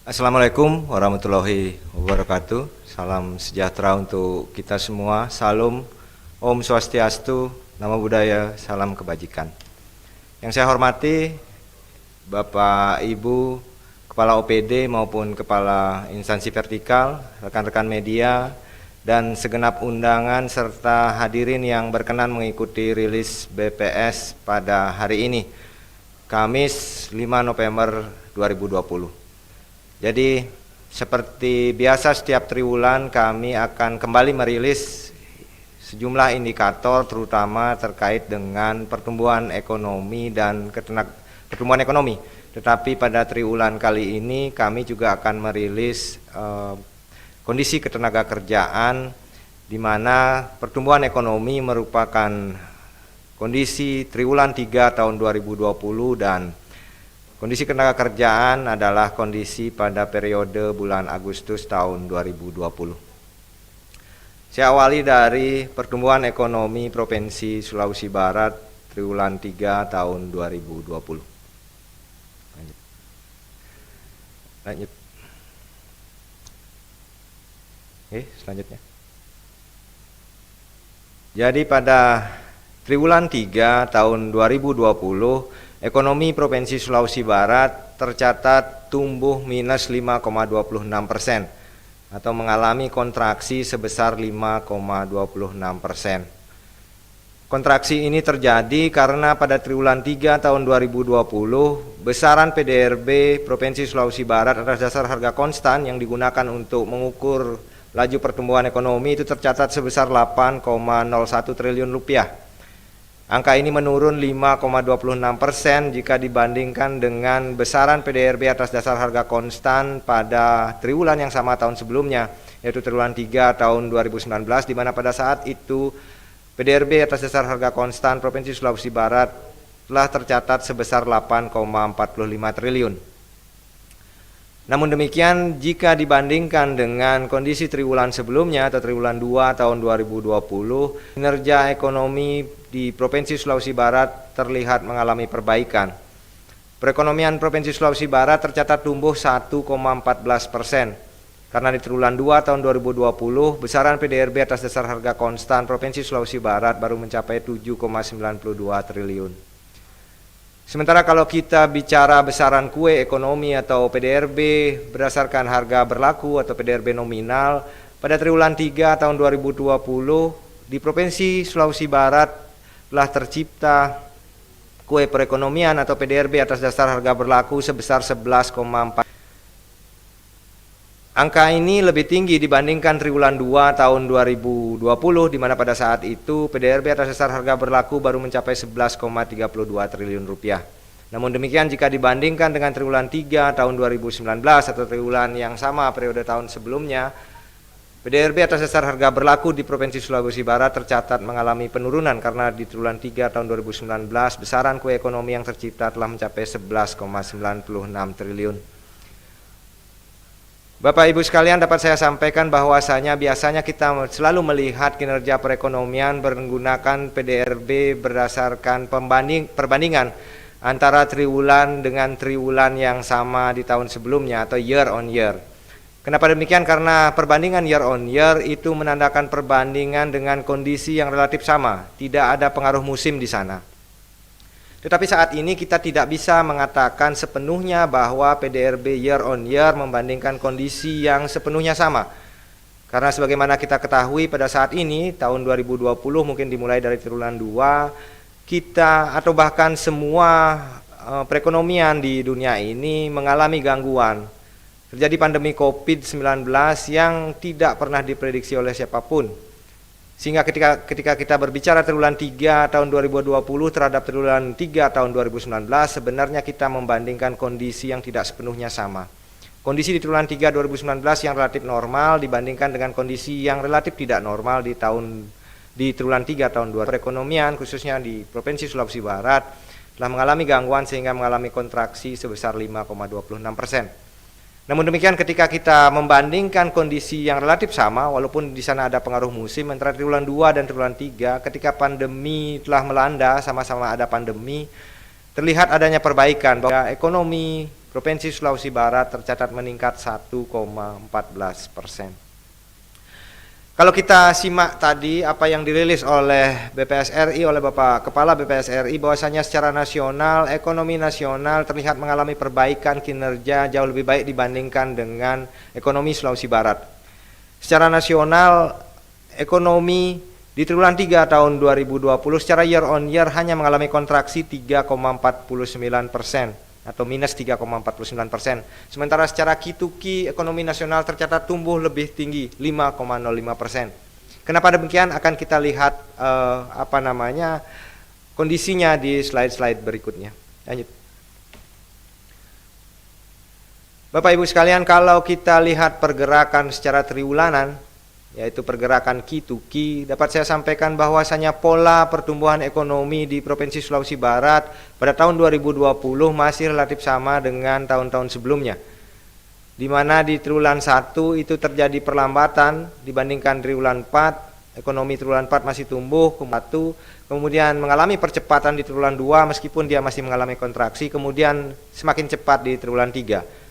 Assalamualaikum warahmatullahi wabarakatuh. Salam sejahtera untuk kita semua. Salam, Om Swastiastu, Namo Buddhaya, salam kebajikan. Yang saya hormati Bapak Ibu Kepala OPD maupun Kepala Instansi Vertikal, rekan-rekan media, dan segenap undangan serta hadirin yang berkenan mengikuti rilis BPS pada hari ini, Kamis 5 November 2020. Jadi seperti biasa setiap triwulan kami akan kembali merilis sejumlah indikator terutama terkait dengan pertumbuhan ekonomi dan pertumbuhan ekonomi. Tetapi pada triwulan kali ini kami juga akan merilis kondisi ketenagakerjaan di mana pertumbuhan ekonomi merupakan kondisi triwulan 3 tahun 2020 dan kondisi ketenagakerjaan adalah kondisi pada periode bulan Agustus tahun 2020. Saya awali dari pertumbuhan ekonomi Provinsi Sulawesi Barat triwulan 3 tahun 2020. Lanjut. Oke, selanjutnya. Jadi pada triwulan 3 tahun 2020 ekonomi Provinsi Sulawesi Barat tercatat tumbuh minus 5,26% atau mengalami kontraksi sebesar 5,26%. Kontraksi ini terjadi karena pada triwulan 3 tahun 2020 besaran PDRB Provinsi Sulawesi Barat atas dasar harga konstan yang digunakan untuk mengukur laju pertumbuhan ekonomi itu tercatat sebesar 8,01 triliun rupiah. Angka ini menurun 5,26% jika dibandingkan dengan besaran PDRB atas dasar harga konstan pada triwulan yang sama tahun sebelumnya, yaitu triwulan 3 tahun 2019, di mana pada saat itu PDRB atas dasar harga konstan Provinsi Sulawesi Barat telah tercatat sebesar 8,45 triliun. Namun demikian, jika dibandingkan dengan kondisi triwulan sebelumnya atau triwulan 2 tahun 2020, kinerja ekonomi di Provinsi Sulawesi Barat terlihat mengalami perbaikan. Perekonomian Provinsi Sulawesi Barat tercatat tumbuh 1,14%, karena di triwulan 2 tahun 2020 besaran PDRB atas dasar harga konstan Provinsi Sulawesi Barat baru mencapai 7,92 triliun. Sementara kalau kita bicara besaran kue ekonomi atau PDRB berdasarkan harga berlaku atau PDRB nominal, pada triwulan 3 tahun 2020 di Provinsi Sulawesi Barat telah tercipta kue perekonomian atau PDRB atas dasar harga berlaku sebesar 11,4. Angka ini lebih tinggi dibandingkan triwulan 2 tahun 2020 di mana pada saat itu PDRB atas dasar harga berlaku baru mencapai 11,32 triliun rupiah. Namun demikian jika dibandingkan dengan triwulan 3 tahun 2019 atau triwulan yang sama periode tahun sebelumnya, PDRB atas dasar harga berlaku di Provinsi Sulawesi Barat tercatat mengalami penurunan karena di triwulan 3 tahun 2019 besaran kue ekonomi yang tercipta telah mencapai 11,96 triliun. Bapak Ibu sekalian, dapat saya sampaikan bahwasanya biasanya kita selalu melihat kinerja perekonomian menggunakan PDRB berdasarkan perbandingan antara triwulan dengan triwulan yang sama di tahun sebelumnya atau year on year. Kenapa demikian? Karena perbandingan year on year itu menandakan perbandingan dengan kondisi yang relatif sama, tidak ada pengaruh musim di sana. Tetapi saat ini kita tidak bisa mengatakan sepenuhnya bahwa PDRB year on year membandingkan kondisi yang sepenuhnya sama. Karena sebagaimana kita ketahui pada saat ini, tahun 2020 mungkin dimulai dari triwulan 2, kita atau bahkan semua perekonomian di dunia ini mengalami gangguan. Terjadi pandemi COVID-19 yang tidak pernah diprediksi oleh siapapun. Sehingga ketika kita berbicara triwulan 3 tahun 2020 terhadap triwulan 3 tahun 2019, sebenarnya kita membandingkan kondisi yang tidak sepenuhnya sama. Kondisi di triwulan 3 2019 yang relatif normal dibandingkan dengan kondisi yang relatif tidak normal di triwulan 3 tahun 2020. Perekonomian khususnya di Provinsi Sulawesi Barat telah mengalami gangguan sehingga mengalami kontraksi sebesar 5,26%. Namun demikian ketika kita membandingkan kondisi yang relatif sama, walaupun di sana ada pengaruh musim antara triwulan 2 dan triwulan 3, ketika pandemi telah melanda, sama-sama ada pandemi, terlihat adanya perbaikan bahwa ekonomi Provinsi Sulawesi Barat tercatat meningkat 1,14%. Kalau kita simak tadi apa yang dirilis oleh BPS RI, oleh Bapak Kepala BPS RI, bahwasanya secara nasional, ekonomi nasional terlihat mengalami perbaikan kinerja jauh lebih baik dibandingkan dengan ekonomi Sulawesi Barat. Secara nasional, ekonomi di triwulan 3 tahun 2020 secara year on year hanya mengalami kontraksi 3,49%. Atau minus 3,49%. Sementara secara Q2Q ekonomi nasional tercatat tumbuh lebih tinggi 5,05%. Kenapa demikian? Akan kita lihat kondisinya di slide-slide berikutnya. Lanjut. Bapak Ibu sekalian, kalau kita lihat pergerakan secara triwulanan, yaitu pergerakan Q2Q, dapat saya sampaikan bahwasanya pola pertumbuhan ekonomi di Provinsi Sulawesi Barat pada tahun 2020 masih relatif sama dengan tahun-tahun sebelumnya, di mana di triwulan 1 itu terjadi perlambatan dibandingkan triwulan 4, ekonomi triwulan 4 masih tumbuh, kemudian mengalami percepatan di triwulan 2 meskipun dia masih mengalami kontraksi, kemudian semakin cepat di triwulan 3.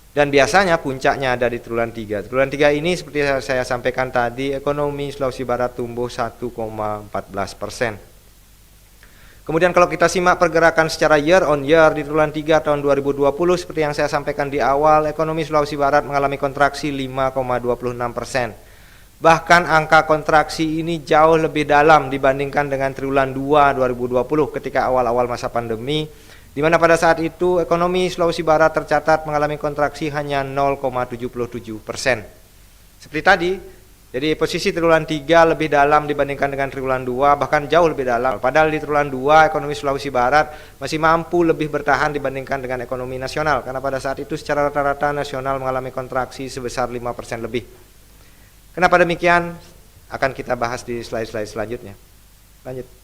Dan biasanya puncaknya ada di triwulan 3. Triwulan 3 ini seperti saya sampaikan tadi, ekonomi Sulawesi Barat tumbuh 1,14%. Kemudian kalau kita simak pergerakan secara year on year di triwulan 3 tahun 2020, seperti yang saya sampaikan di awal, ekonomi Sulawesi Barat mengalami kontraksi 5,26%. Bahkan angka kontraksi ini jauh lebih dalam dibandingkan dengan triwulan 2 2020 ketika awal-awal masa pandemi, di mana pada saat itu ekonomi Sulawesi Barat tercatat mengalami kontraksi hanya 0,77%. Seperti tadi, jadi posisi triwulan 3 lebih dalam dibandingkan dengan triwulan 2, bahkan jauh lebih dalam. Padahal di triwulan 2 ekonomi Sulawesi Barat masih mampu lebih bertahan dibandingkan dengan ekonomi nasional, karena pada saat itu secara rata-rata nasional mengalami kontraksi sebesar 5% lebih. Kenapa demikian? Akan kita bahas di slide-slide selanjutnya. Lanjut.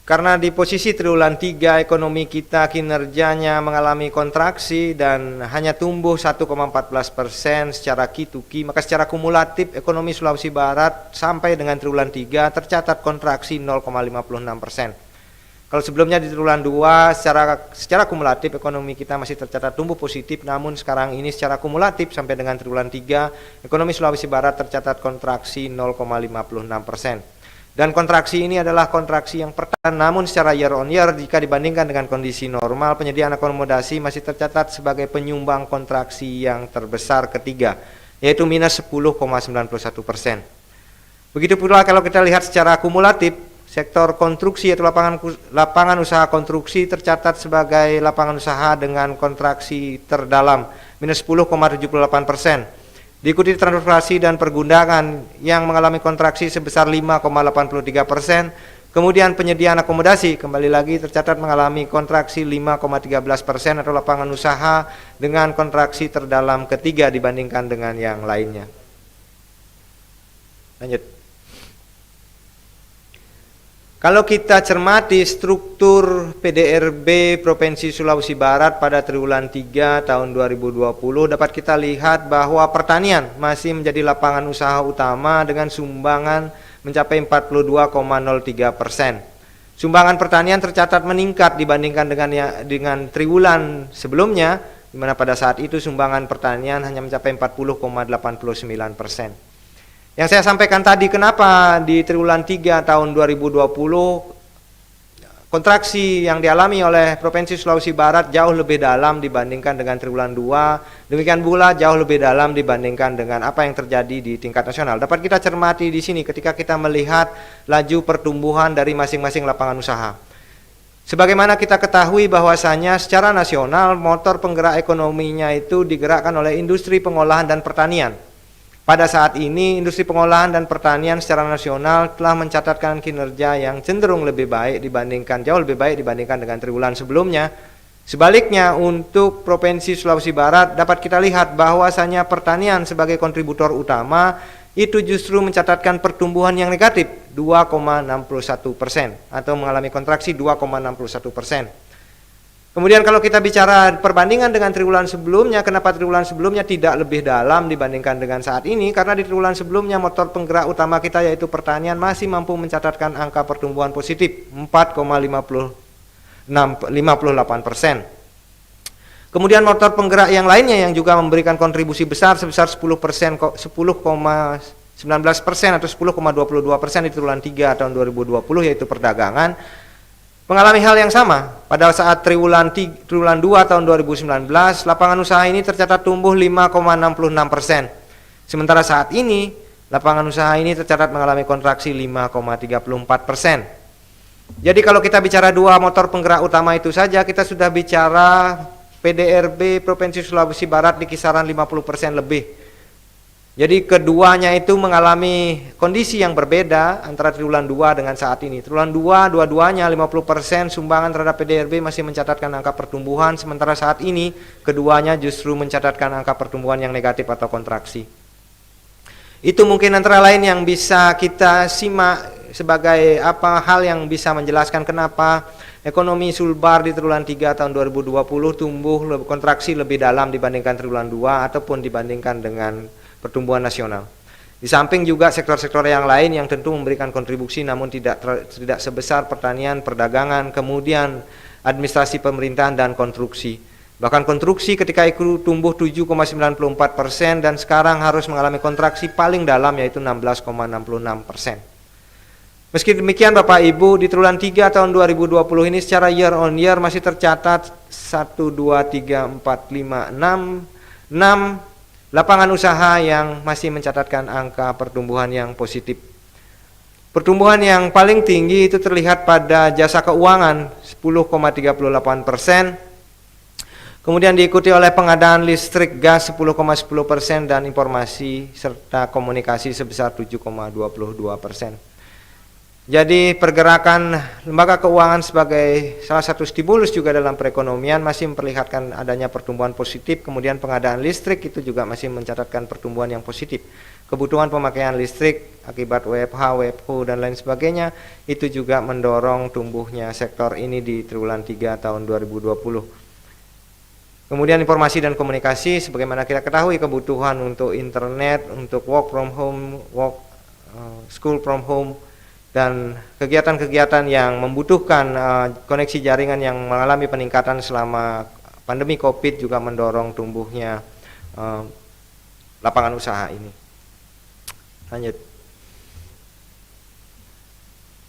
Karena di posisi triwulan 3 ekonomi kita kinerjanya mengalami kontraksi dan hanya tumbuh 1,14% secara Q2Q, maka secara kumulatif ekonomi Sulawesi Barat sampai dengan triwulan 3 tercatat kontraksi 0,56%. Kalau sebelumnya di triwulan 2 secara kumulatif ekonomi kita masih tercatat tumbuh positif, namun sekarang ini secara kumulatif sampai dengan triwulan 3 ekonomi Sulawesi Barat tercatat kontraksi 0,56%. Dan kontraksi ini adalah kontraksi yang pertahan, namun secara year on year jika dibandingkan dengan kondisi normal, penyediaan akomodasi masih tercatat sebagai penyumbang kontraksi yang terbesar ketiga, yaitu minus 10,91%. Begitu pula kalau kita lihat secara kumulatif, sektor konstruksi atau lapangan usaha konstruksi tercatat sebagai lapangan usaha dengan kontraksi terdalam, minus 10,78%. Diikuti transportasi dan pergundangan yang mengalami kontraksi sebesar 5,83%. Kemudian penyediaan akomodasi kembali lagi tercatat mengalami kontraksi 5,13% atau lapangan usaha dengan kontraksi terdalam ketiga dibandingkan dengan yang lainnya. Lanjut. Kalau kita cermati struktur PDRB Provinsi Sulawesi Barat pada triwulan 3 tahun 2020, dapat kita lihat bahwa pertanian masih menjadi lapangan usaha utama dengan sumbangan mencapai 42,03%. Sumbangan pertanian tercatat meningkat dibandingkan dengan triwulan sebelumnya, di mana pada saat itu sumbangan pertanian hanya mencapai 40,89%. Yang saya sampaikan tadi, kenapa di triwulan 3 tahun 2020 kontraksi yang dialami oleh Provinsi Sulawesi Barat jauh lebih dalam dibandingkan dengan triwulan 2, demikian pula jauh lebih dalam dibandingkan dengan apa yang terjadi di tingkat nasional. Dapat kita cermati di sini ketika kita melihat laju pertumbuhan dari masing-masing lapangan usaha. Sebagaimana kita ketahui bahwasanya secara nasional motor penggerak ekonominya itu digerakkan oleh industri pengolahan dan pertanian. Pada saat ini, industri pengolahan dan pertanian secara nasional telah mencatatkan kinerja yang cenderung jauh lebih baik dibandingkan dengan triwulan sebelumnya. Sebaliknya, untuk Provinsi Sulawesi Barat dapat kita lihat bahwasanya pertanian sebagai kontributor utama itu justru mencatatkan pertumbuhan yang negatif 2,61% atau mengalami kontraksi 2,61%. Kemudian kalau kita bicara perbandingan dengan triwulan sebelumnya, kenapa triwulan sebelumnya tidak lebih dalam dibandingkan dengan saat ini? Karena di triwulan sebelumnya motor penggerak utama kita yaitu pertanian masih mampu mencatatkan angka pertumbuhan positif 4,54%. 58%. Kemudian motor penggerak yang lainnya yang juga memberikan kontribusi besar sebesar 10%, 10,19% atau 10,22% di triwulan 3 tahun 2020, yaitu perdagangan, mengalami hal yang sama. Pada saat triwulan 2 tahun 2019, lapangan usaha ini tercatat tumbuh 5,66%. Sementara saat ini, lapangan usaha ini tercatat mengalami kontraksi 5,34%. Jadi kalau kita bicara dua motor penggerak utama itu saja, kita sudah bicara PDRB Provinsi Sulawesi Barat di kisaran 50% lebih. Jadi keduanya itu mengalami kondisi yang berbeda antara triwulan 2 dengan saat ini. Triwulan 2 dua-duanya 50% sumbangan terhadap PDRB masih mencatatkan angka pertumbuhan, sementara saat ini keduanya justru mencatatkan angka pertumbuhan yang negatif atau kontraksi. Itu mungkin antara lain yang bisa kita simak sebagai hal yang bisa menjelaskan kenapa ekonomi Sulbar di triwulan 3 tahun 2020 tumbuh kontraksi lebih dalam dibandingkan triwulan 2 ataupun dibandingkan dengan pertumbuhan nasional. Di samping juga sektor-sektor yang lain yang tentu memberikan kontribusi namun tidak sebesar pertanian, perdagangan, kemudian administrasi pemerintahan dan konstruksi. Bahkan konstruksi ketika itu tumbuh 7,94% dan sekarang harus mengalami kontraksi paling dalam yaitu 16,66%. Meski demikian Bapak Ibu, di triwulan 3 tahun 2020 ini secara year on year masih tercatat 1, 2, 3, 4, 5, 6 lapangan usaha yang masih mencatatkan angka pertumbuhan yang positif. Pertumbuhan yang paling tinggi itu terlihat pada jasa keuangan 10,38%, kemudian diikuti oleh pengadaan listrik gas 10,10% dan informasi serta komunikasi sebesar 7,22%. Jadi pergerakan lembaga keuangan sebagai salah satu stimulus juga dalam perekonomian masih memperlihatkan adanya pertumbuhan positif. Kemudian pengadaan listrik itu juga masih mencatatkan pertumbuhan yang positif. Kebutuhan pemakaian listrik akibat WFH, WFO dan lain sebagainya itu juga mendorong tumbuhnya sektor ini di triwulan 3 tahun 2020. Kemudian informasi dan komunikasi, sebagaimana kita ketahui kebutuhan untuk internet, untuk work from home, school from home, dan kegiatan-kegiatan yang membutuhkan koneksi jaringan yang mengalami peningkatan selama pandemi COVID juga mendorong tumbuhnya lapangan usaha ini. Lanjut.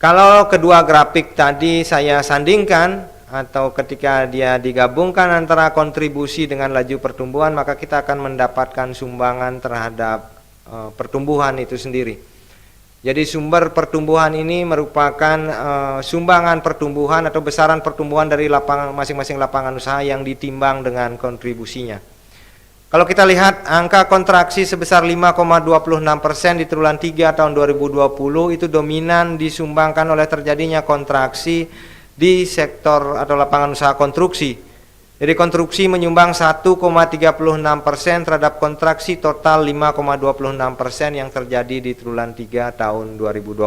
Kalau kedua grafik tadi saya sandingkan atau ketika dia digabungkan antara kontribusi dengan laju pertumbuhan, maka kita akan mendapatkan sumbangan terhadap pertumbuhan itu sendiri. Jadi sumber pertumbuhan ini merupakan sumbangan pertumbuhan atau besaran pertumbuhan dari masing-masing lapangan usaha yang ditimbang dengan kontribusinya. Kalau kita lihat angka kontraksi sebesar 5,26% di triwulan 3 tahun 2020 itu dominan disumbangkan oleh terjadinya kontraksi di sektor atau lapangan usaha konstruksi. Jadi konstruksi menyumbang 1,36% terhadap kontraksi total 5,26% yang terjadi di triwulan 3 tahun 2020.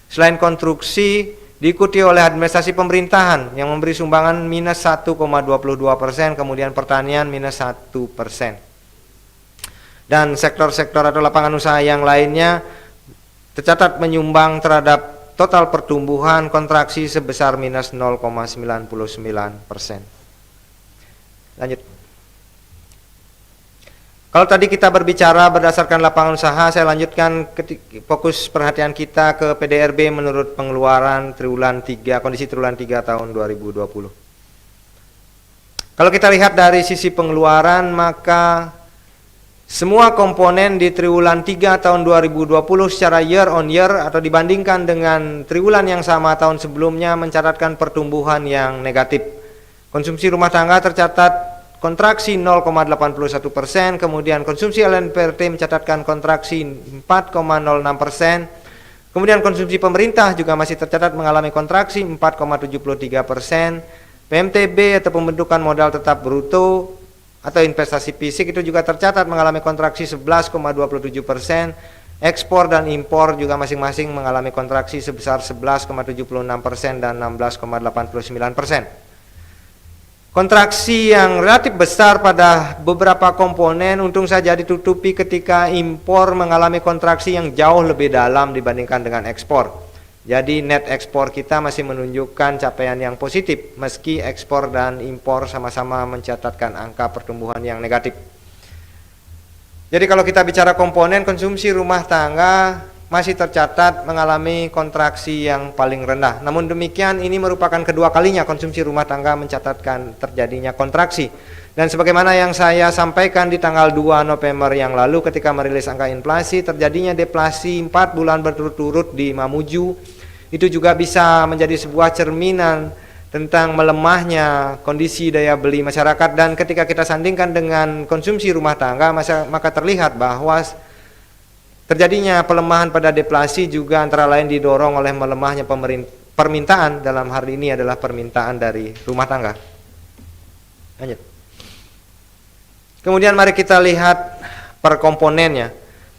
Selain konstruksi, diikuti oleh administrasi pemerintahan yang memberi sumbangan minus 1,22%, kemudian pertanian minus 1%. Dan sektor-sektor atau lapangan usaha yang lainnya tercatat menyumbang terhadap total pertumbuhan kontraksi sebesar minus 0,99%. Lanjut. Kalau tadi kita berbicara berdasarkan lapangan usaha, saya lanjutkan fokus perhatian kita ke PDRB menurut pengeluaran triwulan 3, kondisi triwulan 3 tahun 2020. Kalau kita lihat dari sisi pengeluaran, maka semua komponen di triwulan 3 tahun 2020 secara year on year atau dibandingkan dengan triwulan yang sama tahun sebelumnya mencatatkan pertumbuhan yang negatif. Konsumsi rumah tangga tercatat kontraksi 0,81%, kemudian konsumsi LNPRT mencatatkan kontraksi 4,06%, kemudian konsumsi pemerintah juga masih tercatat mengalami kontraksi 4,73%, PMTB atau pembentukan modal tetap bruto atau investasi fisik itu juga tercatat mengalami kontraksi 11,27%, ekspor dan impor juga masing-masing mengalami kontraksi sebesar 11,76% dan 16,89%. Kontraksi yang relatif besar pada beberapa komponen untung saja ditutupi ketika impor mengalami kontraksi yang jauh lebih dalam dibandingkan dengan ekspor. Jadi net ekspor kita masih menunjukkan capaian yang positif meski ekspor dan impor sama-sama mencatatkan angka pertumbuhan yang negatif. Jadi kalau kita bicara komponen, konsumsi rumah tangga masih tercatat mengalami kontraksi yang paling rendah. Namun demikian ini merupakan kedua kalinya konsumsi rumah tangga mencatatkan terjadinya kontraksi. Dan sebagaimana yang saya sampaikan di tanggal 2 November yang lalu ketika merilis angka inflasi, terjadinya deflasi 4 bulan berturut-turut di Mamuju, itu juga bisa menjadi sebuah cerminan tentang melemahnya kondisi daya beli masyarakat. Dan ketika kita sandingkan dengan konsumsi rumah tangga, maka terlihat bahwa terjadinya pelemahan pada deflasi juga antara lain didorong oleh melemahnya permintaan, dalam hal ini adalah permintaan dari rumah tangga. Lanjut. Kemudian mari kita lihat per komponennya.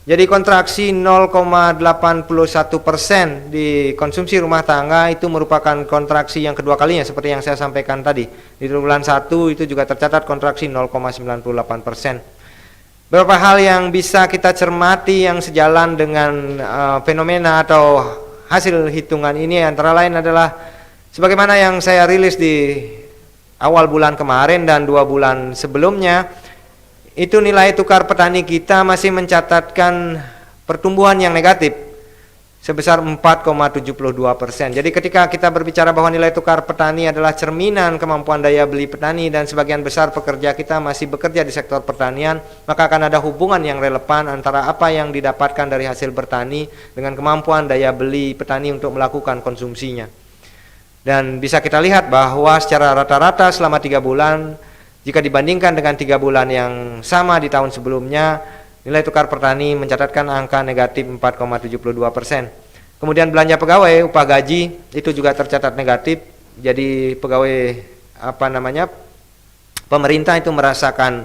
Jadi kontraksi 0,81% di konsumsi rumah tangga itu merupakan kontraksi yang kedua kalinya seperti yang saya sampaikan tadi. Di triwulan 1 itu juga tercatat kontraksi 0,98%. Beberapa hal yang bisa kita cermati yang sejalan dengan fenomena atau hasil hitungan ini antara lain adalah sebagaimana yang saya rilis di awal bulan kemarin dan 2 bulan sebelumnya, itu nilai tukar petani kita masih mencatatkan pertumbuhan yang negatif sebesar 4,72%. Jadi ketika kita berbicara bahwa nilai tukar petani adalah cerminan kemampuan daya beli petani dan sebagian besar pekerja kita masih bekerja di sektor pertanian, maka akan ada hubungan yang relevan antara apa yang didapatkan dari hasil bertani dengan kemampuan daya beli petani untuk melakukan konsumsinya. Dan bisa kita lihat bahwa secara rata-rata selama 3 bulan, jika dibandingkan dengan 3 bulan yang sama di tahun sebelumnya, nilai tukar petani mencatatkan angka negatif 4,72%. Kemudian belanja pegawai, upah gaji itu juga tercatat negatif. Jadi pegawai pemerintah itu merasakan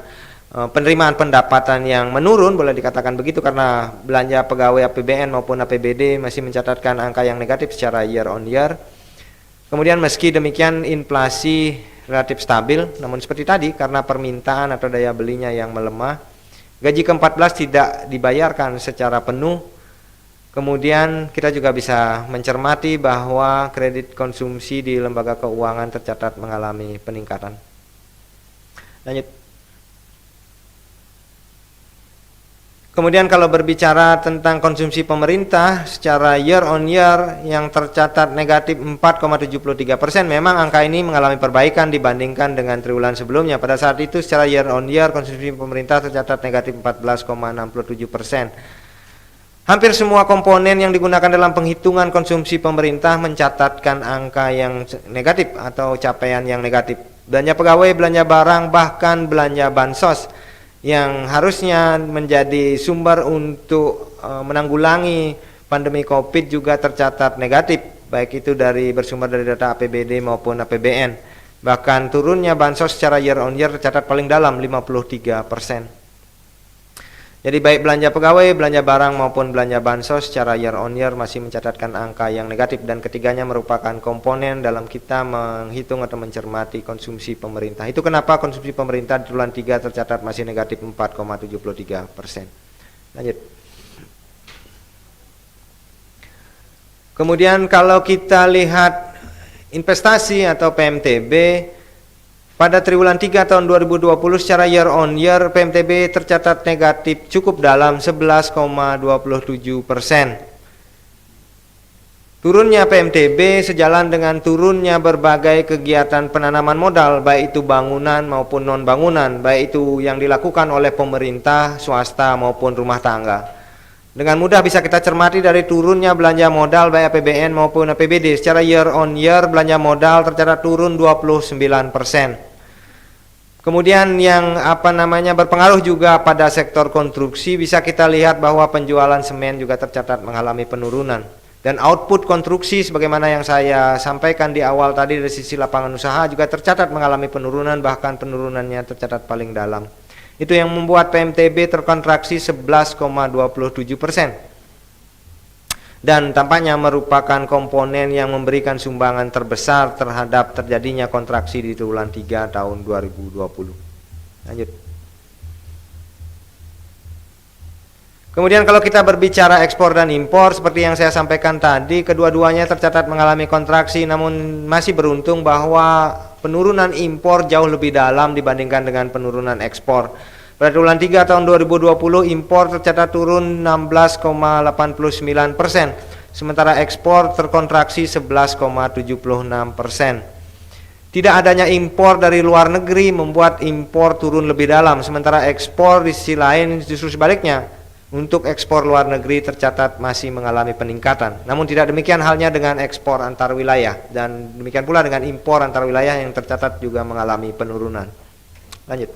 penerimaan pendapatan yang menurun, boleh dikatakan begitu, karena belanja pegawai APBN maupun APBD masih mencatatkan angka yang negatif secara year on year. Kemudian meski demikian inflasi relatif stabil, namun seperti tadi karena permintaan atau daya belinya yang melemah, gaji ke-14 tidak dibayarkan secara penuh. Kemudian kita juga bisa mencermati bahwa kredit konsumsi di lembaga keuangan tercatat mengalami peningkatan. Lanjut. Kemudian kalau berbicara tentang konsumsi pemerintah secara year on year yang tercatat negatif 4,73%, memang angka ini mengalami perbaikan dibandingkan dengan triwulan sebelumnya. Pada saat itu secara year on year konsumsi pemerintah tercatat negatif 14,67%. Hampir semua komponen yang digunakan dalam penghitungan konsumsi pemerintah mencatatkan angka yang negatif atau capaian yang negatif. Belanja pegawai, belanja barang, bahkan belanja bansos yang harusnya menjadi sumber untuk menanggulangi pandemi COVID juga tercatat negatif, baik itu bersumber dari data APBD maupun APBN. Bahkan turunnya bansos secara year on year tercatat paling dalam 53%. Jadi baik belanja pegawai, belanja barang maupun belanja bansos secara year on year masih mencatatkan angka yang negatif, dan ketiganya merupakan komponen dalam kita menghitung atau mencermati konsumsi pemerintah. Itu kenapa konsumsi pemerintah di triwulan 3 tercatat masih negatif 4,73%. Lanjut. Kemudian kalau kita lihat investasi atau PMTB, pada triwulan 3 tahun 2020 secara year on year PMTB tercatat negatif cukup dalam 11,27%. Turunnya PMTB sejalan dengan turunnya berbagai kegiatan penanaman modal, baik itu bangunan maupun non-bangunan, baik itu yang dilakukan oleh pemerintah, swasta maupun rumah tangga. Dengan mudah bisa kita cermati dari turunnya belanja modal baik APBN maupun APBD. Secara year on year belanja modal tercatat turun 29%. Kemudian yang berpengaruh juga pada sektor konstruksi, bisa kita lihat bahwa penjualan semen juga tercatat mengalami penurunan. Dan output konstruksi sebagaimana yang saya sampaikan di awal tadi dari sisi lapangan usaha juga tercatat mengalami penurunan, bahkan penurunannya tercatat paling dalam. Itu yang membuat PMTB terkontraksi 11,27%. Dan tampaknya merupakan komponen yang memberikan sumbangan terbesar terhadap terjadinya kontraksi di triwulan 3 tahun 2020. Lanjut. Kemudian kalau kita berbicara ekspor dan impor, seperti yang saya sampaikan tadi, kedua-duanya tercatat mengalami kontraksi, namun masih beruntung bahwa penurunan impor jauh lebih dalam dibandingkan dengan penurunan ekspor. Pada triwulan 3 tahun 2020, impor tercatat turun 16,89%, sementara ekspor terkontraksi 11,76%. Tidak adanya impor dari luar negeri membuat impor turun lebih dalam, sementara ekspor di sisi lain justru sebaliknya. Untuk ekspor luar negeri tercatat masih mengalami peningkatan. Namun tidak demikian halnya dengan ekspor antar wilayah, dan demikian pula dengan impor antar wilayah yang tercatat juga mengalami penurunan. Lanjut.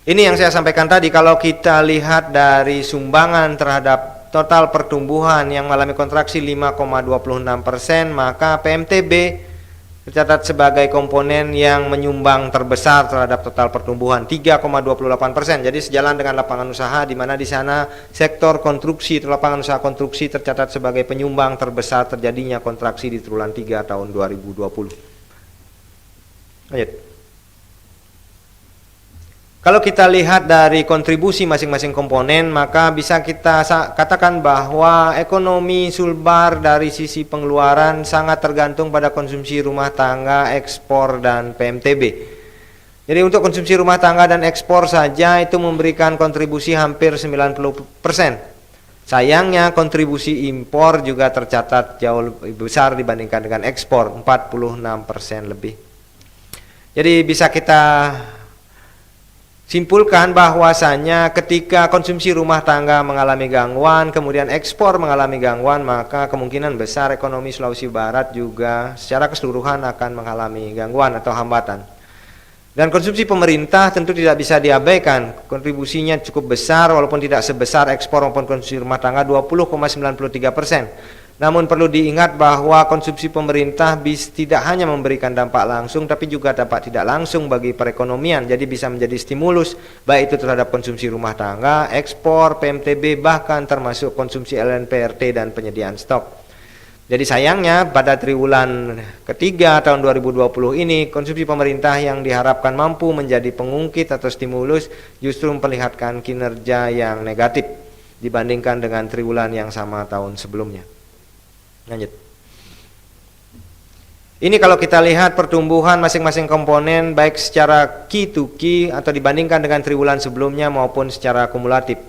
Ini yang saya sampaikan tadi, kalau kita lihat dari sumbangan terhadap total pertumbuhan yang mengalami kontraksi 5,26%, maka PMTB tercatat sebagai komponen yang menyumbang terbesar terhadap total pertumbuhan 3,28%. Jadi sejalan dengan lapangan usaha, di mana di sana sektor konstruksi, lapangan usaha konstruksi tercatat sebagai penyumbang terbesar terjadinya kontraksi di triwulan 3 tahun 2020. Lanjut. Kalau kita lihat dari kontribusi masing-masing komponen, maka bisa kita katakan bahwa ekonomi Sulbar dari sisi pengeluaran sangat tergantung pada konsumsi rumah tangga, ekspor, dan PMTB. Jadi untuk konsumsi rumah tangga dan ekspor saja itu memberikan kontribusi hampir 90%. Sayangnya kontribusi impor juga tercatat jauh lebih besar dibandingkan dengan ekspor, 46% lebih. Jadi bisa kita simpulkan bahwasanya ketika konsumsi rumah tangga mengalami gangguan, kemudian ekspor mengalami gangguan, maka kemungkinan besar ekonomi Sulawesi Barat juga secara keseluruhan akan mengalami gangguan atau hambatan. Dan konsumsi pemerintah tentu tidak bisa diabaikan, kontribusinya cukup besar walaupun tidak sebesar ekspor maupun konsumsi rumah tangga 20,93%. Namun perlu diingat bahwa konsumsi pemerintah tidak hanya memberikan dampak langsung, tapi juga dampak tidak langsung bagi perekonomian. Jadi bisa menjadi stimulus, baik itu terhadap konsumsi rumah tangga, ekspor, PMTB, bahkan termasuk konsumsi LNPRT dan penyediaan stok. Jadi sayangnya pada triwulan ketiga tahun 2020 ini, konsumsi pemerintah yang diharapkan mampu menjadi pengungkit atau stimulus justru memperlihatkan kinerja yang negatif dibandingkan dengan triwulan yang sama tahun sebelumnya. Lanjut. Ini kalau kita lihat pertumbuhan masing-masing komponen baik secara key to key atau dibandingkan dengan triwulan sebelumnya maupun secara kumulatif.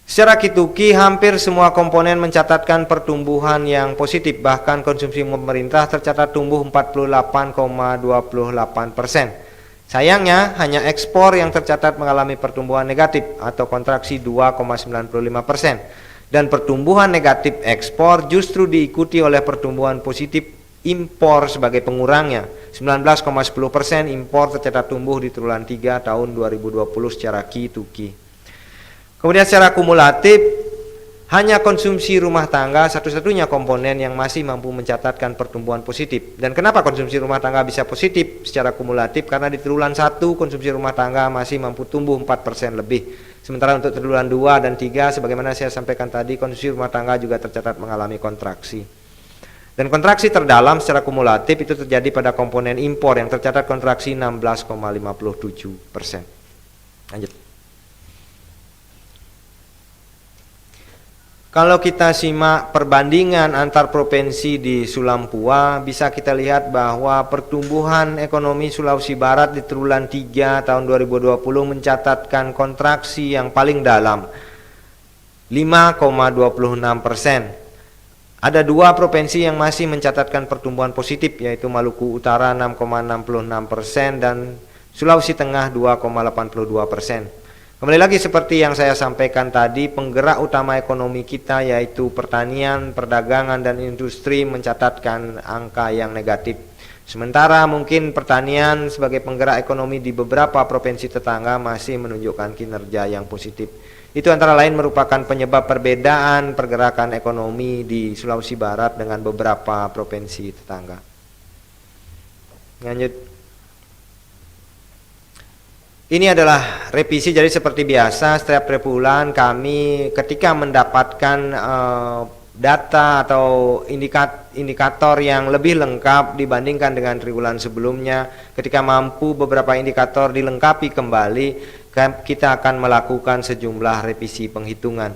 Secara key to key hampir semua komponen mencatatkan pertumbuhan yang positif, bahkan konsumsi pemerintah tercatat tumbuh 48,28%. Sayangnya hanya ekspor yang tercatat mengalami pertumbuhan negatif atau kontraksi 2,95%. Dan pertumbuhan negatif ekspor justru diikuti oleh pertumbuhan positif impor sebagai pengurangnya. 19,10% impor tercatat tumbuh di triwulan 3 tahun 2020 secara key to key. Kemudian secara kumulatif, hanya konsumsi rumah tangga satu-satunya komponen yang masih mampu mencatatkan pertumbuhan positif. Dan kenapa konsumsi rumah tangga bisa positif secara kumulatif? Karena di triwulan 1 konsumsi rumah tangga masih mampu tumbuh 4% lebih. Sementara untuk triwulan 2 dan 3 sebagaimana saya sampaikan tadi, konsumsi rumah tangga juga tercatat mengalami kontraksi. Dan kontraksi terdalam secara kumulatif itu terjadi pada komponen impor yang tercatat kontraksi 16,57%. Lanjut. Kalau kita simak perbandingan antar provinsi di Sulampua, bisa kita lihat bahwa pertumbuhan ekonomi Sulawesi Barat di triwulan 3 tahun 2020 mencatatkan kontraksi yang paling dalam, 5,26%. Ada dua provinsi yang masih mencatatkan pertumbuhan positif, yaitu Maluku Utara 6,66% dan Sulawesi Tengah 2,82%. Kembali lagi seperti yang saya sampaikan tadi, penggerak utama ekonomi kita yaitu pertanian, perdagangan, dan industri mencatatkan angka yang negatif. Sementara mungkin pertanian sebagai penggerak ekonomi di beberapa provinsi tetangga masih menunjukkan kinerja yang positif. Itu antara lain merupakan penyebab perbedaan pergerakan ekonomi di Sulawesi Barat dengan beberapa provinsi tetangga. Lanjut. Ini adalah revisi, jadi seperti biasa setiap bulan kami ketika mendapatkan data atau indikator yang lebih lengkap dibandingkan dengan triwulan sebelumnya, ketika mampu beberapa indikator dilengkapi kembali, kita akan melakukan sejumlah revisi penghitungan.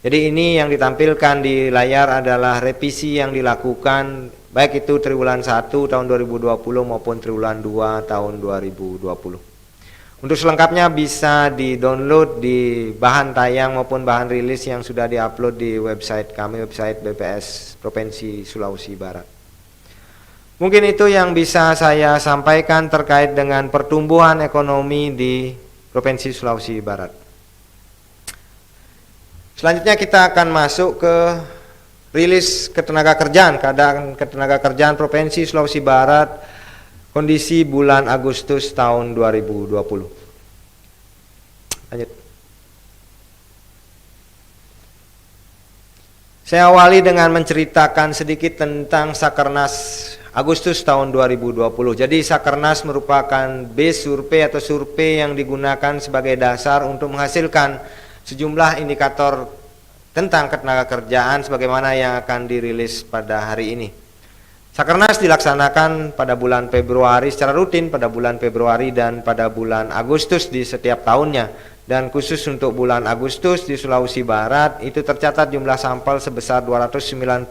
Jadi ini yang ditampilkan di layar adalah revisi yang dilakukan baik itu triwulan 1 tahun 2020 maupun triwulan 2 tahun 2020. Untuk selengkapnya bisa di-download di bahan tayang maupun bahan rilis yang sudah di-upload di website kami, website BPS Provinsi Sulawesi Barat. Mungkin itu yang bisa saya sampaikan terkait dengan pertumbuhan ekonomi di Provinsi Sulawesi Barat. Selanjutnya kita akan masuk ke rilis ketenagakerjaan, keadaan ketenagakerjaan Provinsi Sulawesi Barat kondisi bulan Agustus tahun 2020. Lanjut. Saya awali dengan menceritakan sedikit tentang Sakernas Agustus tahun 2020. Jadi Sakernas merupakan base survei atau survei yang digunakan sebagai dasar untuk menghasilkan sejumlah indikator tentang ketenagakerjaan sebagaimana yang akan dirilis pada hari ini. Sakernas dilaksanakan pada bulan Februari secara rutin pada bulan Februari dan pada bulan Agustus di setiap tahunnya. Dan khusus untuk bulan Agustus di Sulawesi Barat itu tercatat jumlah sampel sebesar 296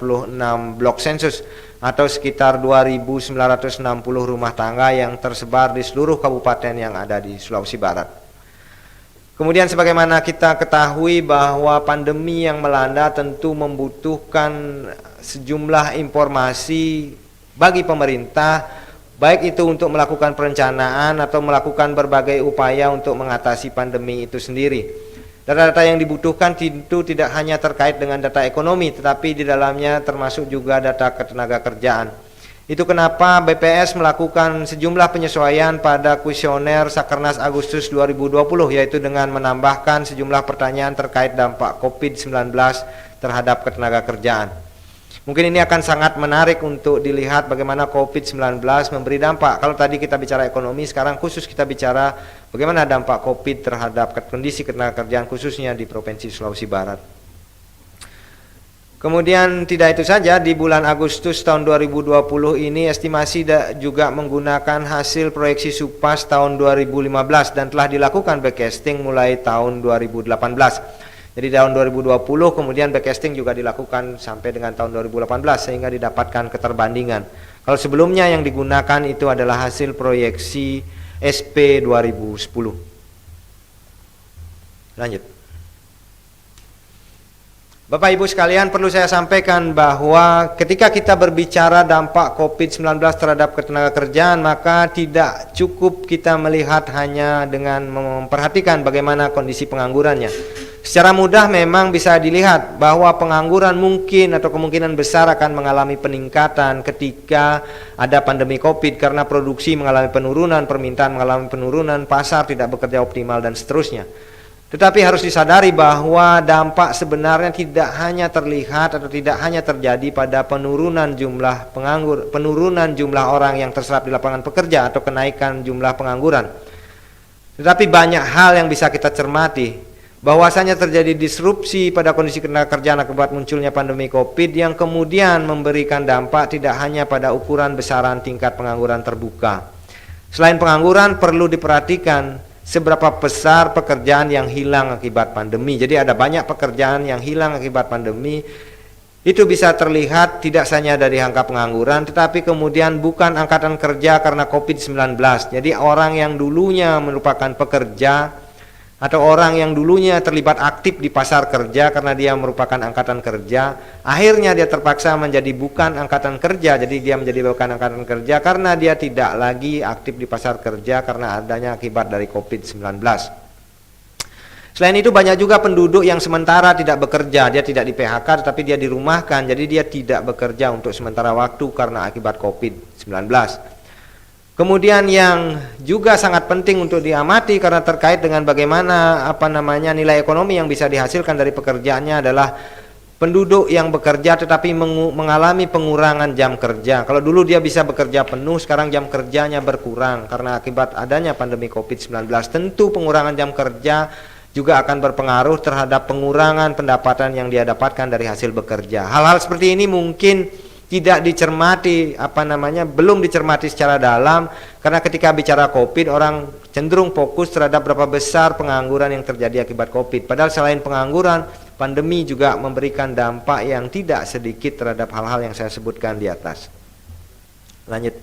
blok sensus atau sekitar 2.960 rumah tangga yang tersebar di seluruh kabupaten yang ada di Sulawesi Barat. Kemudian sebagaimana kita ketahui bahwa pandemi yang melanda tentu membutuhkan sejumlah informasi bagi pemerintah, baik itu untuk melakukan perencanaan atau melakukan berbagai upaya untuk mengatasi pandemi itu sendiri. Data-data yang dibutuhkan tentu tidak hanya terkait dengan data ekonomi, tetapi di dalamnya termasuk juga data ketenagakerjaan. Itu kenapa BPS melakukan sejumlah penyesuaian pada kuesioner Sakernas Agustus 2020, yaitu dengan menambahkan sejumlah pertanyaan terkait dampak COVID-19 terhadap ketenagakerjaan. Mungkin ini akan sangat menarik untuk dilihat bagaimana COVID-19 memberi dampak. Kalau tadi kita bicara ekonomi, sekarang khusus kita bicara bagaimana dampak COVID terhadap kondisi ketenagakerjaan khususnya di Provinsi Sulawesi Barat. Kemudian tidak itu saja, di bulan Agustus tahun 2020 ini estimasi juga menggunakan hasil proyeksi SUPAS tahun 2015 dan telah dilakukan backcasting mulai tahun 2018. Jadi tahun 2020 kemudian backcasting juga dilakukan sampai dengan tahun 2018 sehingga didapatkan keterbandingan. Kalau sebelumnya yang digunakan itu adalah hasil proyeksi SP 2010. Lanjut. Bapak Ibu sekalian, perlu saya sampaikan bahwa ketika kita berbicara dampak COVID-19 terhadap ketenagakerjaan, maka tidak cukup kita melihat hanya dengan memperhatikan bagaimana kondisi penganggurannya. Secara mudah memang bisa dilihat bahwa pengangguran mungkin atau kemungkinan besar akan mengalami peningkatan ketika ada pandemi COVID karena produksi mengalami penurunan, permintaan mengalami penurunan, pasar tidak bekerja optimal dan seterusnya. Tetapi harus disadari bahwa dampak sebenarnya tidak hanya terlihat atau tidak hanya terjadi pada penurunan jumlah penganggur, penurunan jumlah orang yang terserap di lapangan pekerja atau kenaikan jumlah pengangguran. Tetapi banyak hal yang bisa kita cermati, bahwasanya terjadi disrupsi pada kondisi ketenagakerjaan akibat munculnya pandemi COVID yang kemudian memberikan dampak tidak hanya pada ukuran besaran tingkat pengangguran terbuka. Selain pengangguran, perlu diperhatikan seberapa besar pekerjaan yang hilang akibat pandemi. Jadi ada banyak pekerjaan yang hilang akibat pandemi. Itu bisa terlihat tidak hanya dari angka pengangguran, tetapi kemudian bukan angkatan kerja karena COVID-19. Jadi orang yang dulunya merupakan pekerja atau orang yang dulunya terlibat aktif di pasar kerja karena dia merupakan angkatan kerja, akhirnya dia terpaksa menjadi bukan angkatan kerja. Jadi dia menjadi bukan angkatan kerja karena dia tidak lagi aktif di pasar kerja karena adanya akibat dari COVID-19. Selain itu banyak juga penduduk yang sementara tidak bekerja, dia tidak di PHK tetapi dia dirumahkan, jadi dia tidak bekerja untuk sementara waktu karena akibat COVID-19. Kemudian yang juga sangat penting untuk diamati karena terkait dengan bagaimana nilai ekonomi yang bisa dihasilkan dari pekerjaannya adalah penduduk yang bekerja tetapi mengalami pengurangan jam kerja. Kalau dulu dia bisa bekerja penuh, sekarang jam kerjanya berkurang karena akibat adanya pandemi COVID-19. Tentu pengurangan jam kerja juga akan berpengaruh terhadap pengurangan pendapatan yang dia dapatkan dari hasil bekerja. Hal-hal seperti ini mungkin tidak dicermati, belum dicermati secara dalam, karena ketika bicara COVID orang cenderung fokus terhadap berapa besar pengangguran yang terjadi akibat COVID. Padahal selain pengangguran, pandemi juga memberikan dampak yang tidak sedikit terhadap hal-hal yang saya sebutkan di atas. Lanjut.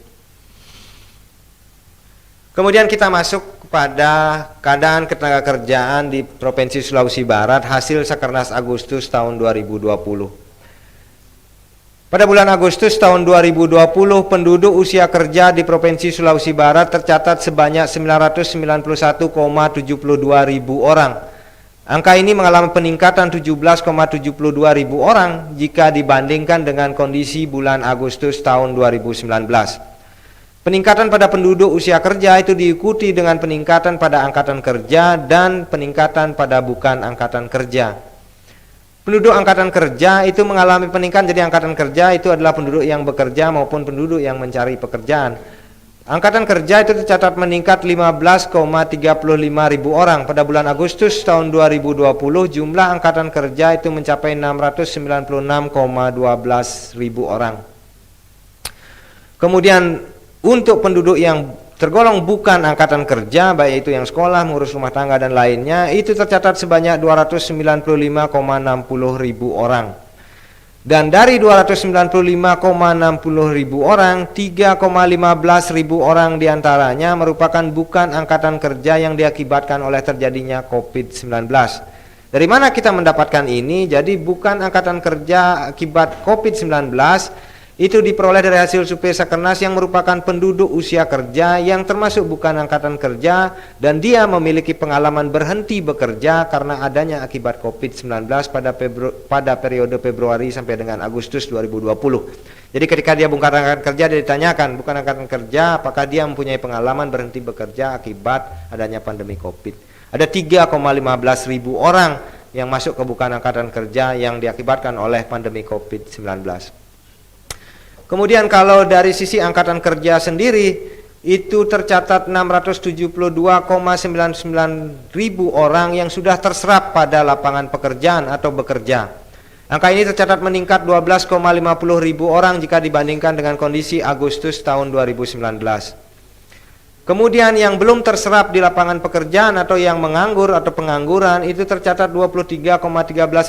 Kemudian kita masuk kepada keadaan ketenagakerjaan di Provinsi Sulawesi Barat hasil Sakernas Agustus tahun 2020. Pada bulan Agustus tahun 2020, penduduk usia kerja di Provinsi Sulawesi Barat tercatat sebanyak 991,72 ribu orang. Angka ini mengalami peningkatan 17,72 ribu orang jika dibandingkan dengan kondisi bulan Agustus tahun 2019. Peningkatan pada penduduk usia kerja itu diikuti dengan peningkatan pada angkatan kerja dan peningkatan pada bukan angkatan kerja. Penduduk angkatan kerja itu mengalami peningkatan, jadi angkatan kerja itu adalah penduduk yang bekerja maupun penduduk yang mencari pekerjaan. Angkatan kerja itu tercatat meningkat 15,35 ribu orang. Pada bulan Agustus tahun 2020 jumlah angkatan kerja itu mencapai 696,12 ribu orang. Kemudian untuk penduduk yang tergolong bukan angkatan kerja, baik itu yang sekolah, mengurus rumah tangga dan lainnya, itu tercatat sebanyak 295,60 ribu orang. Dan dari 295,60 ribu orang, 3,15 ribu orang diantaranya merupakan bukan angkatan kerja yang diakibatkan oleh terjadinya COVID-19. Dari mana kita mendapatkan ini? Jadi bukan angkatan kerja akibat COVID-19 itu diperoleh dari hasil survei Sakernas yang merupakan penduduk usia kerja yang termasuk bukan angkatan kerja dan dia memiliki pengalaman berhenti bekerja karena adanya akibat COVID-19 pada periode Februari sampai dengan Agustus 2020. Jadi ketika dia bukan angkatan kerja, dia ditanyakan bukan angkatan kerja apakah dia mempunyai pengalaman berhenti bekerja akibat adanya pandemi COVID. Ada 3,15 ribu orang yang masuk ke bukan angkatan kerja yang diakibatkan oleh pandemi COVID-19. Kemudian kalau dari sisi angkatan kerja sendiri itu tercatat 672,99 ribu orang yang sudah terserap pada lapangan pekerjaan atau bekerja. Angka ini tercatat meningkat 12,50 ribu orang jika dibandingkan dengan kondisi Agustus tahun 2019. Kemudian yang belum terserap di lapangan pekerjaan atau yang menganggur atau pengangguran itu tercatat 23,13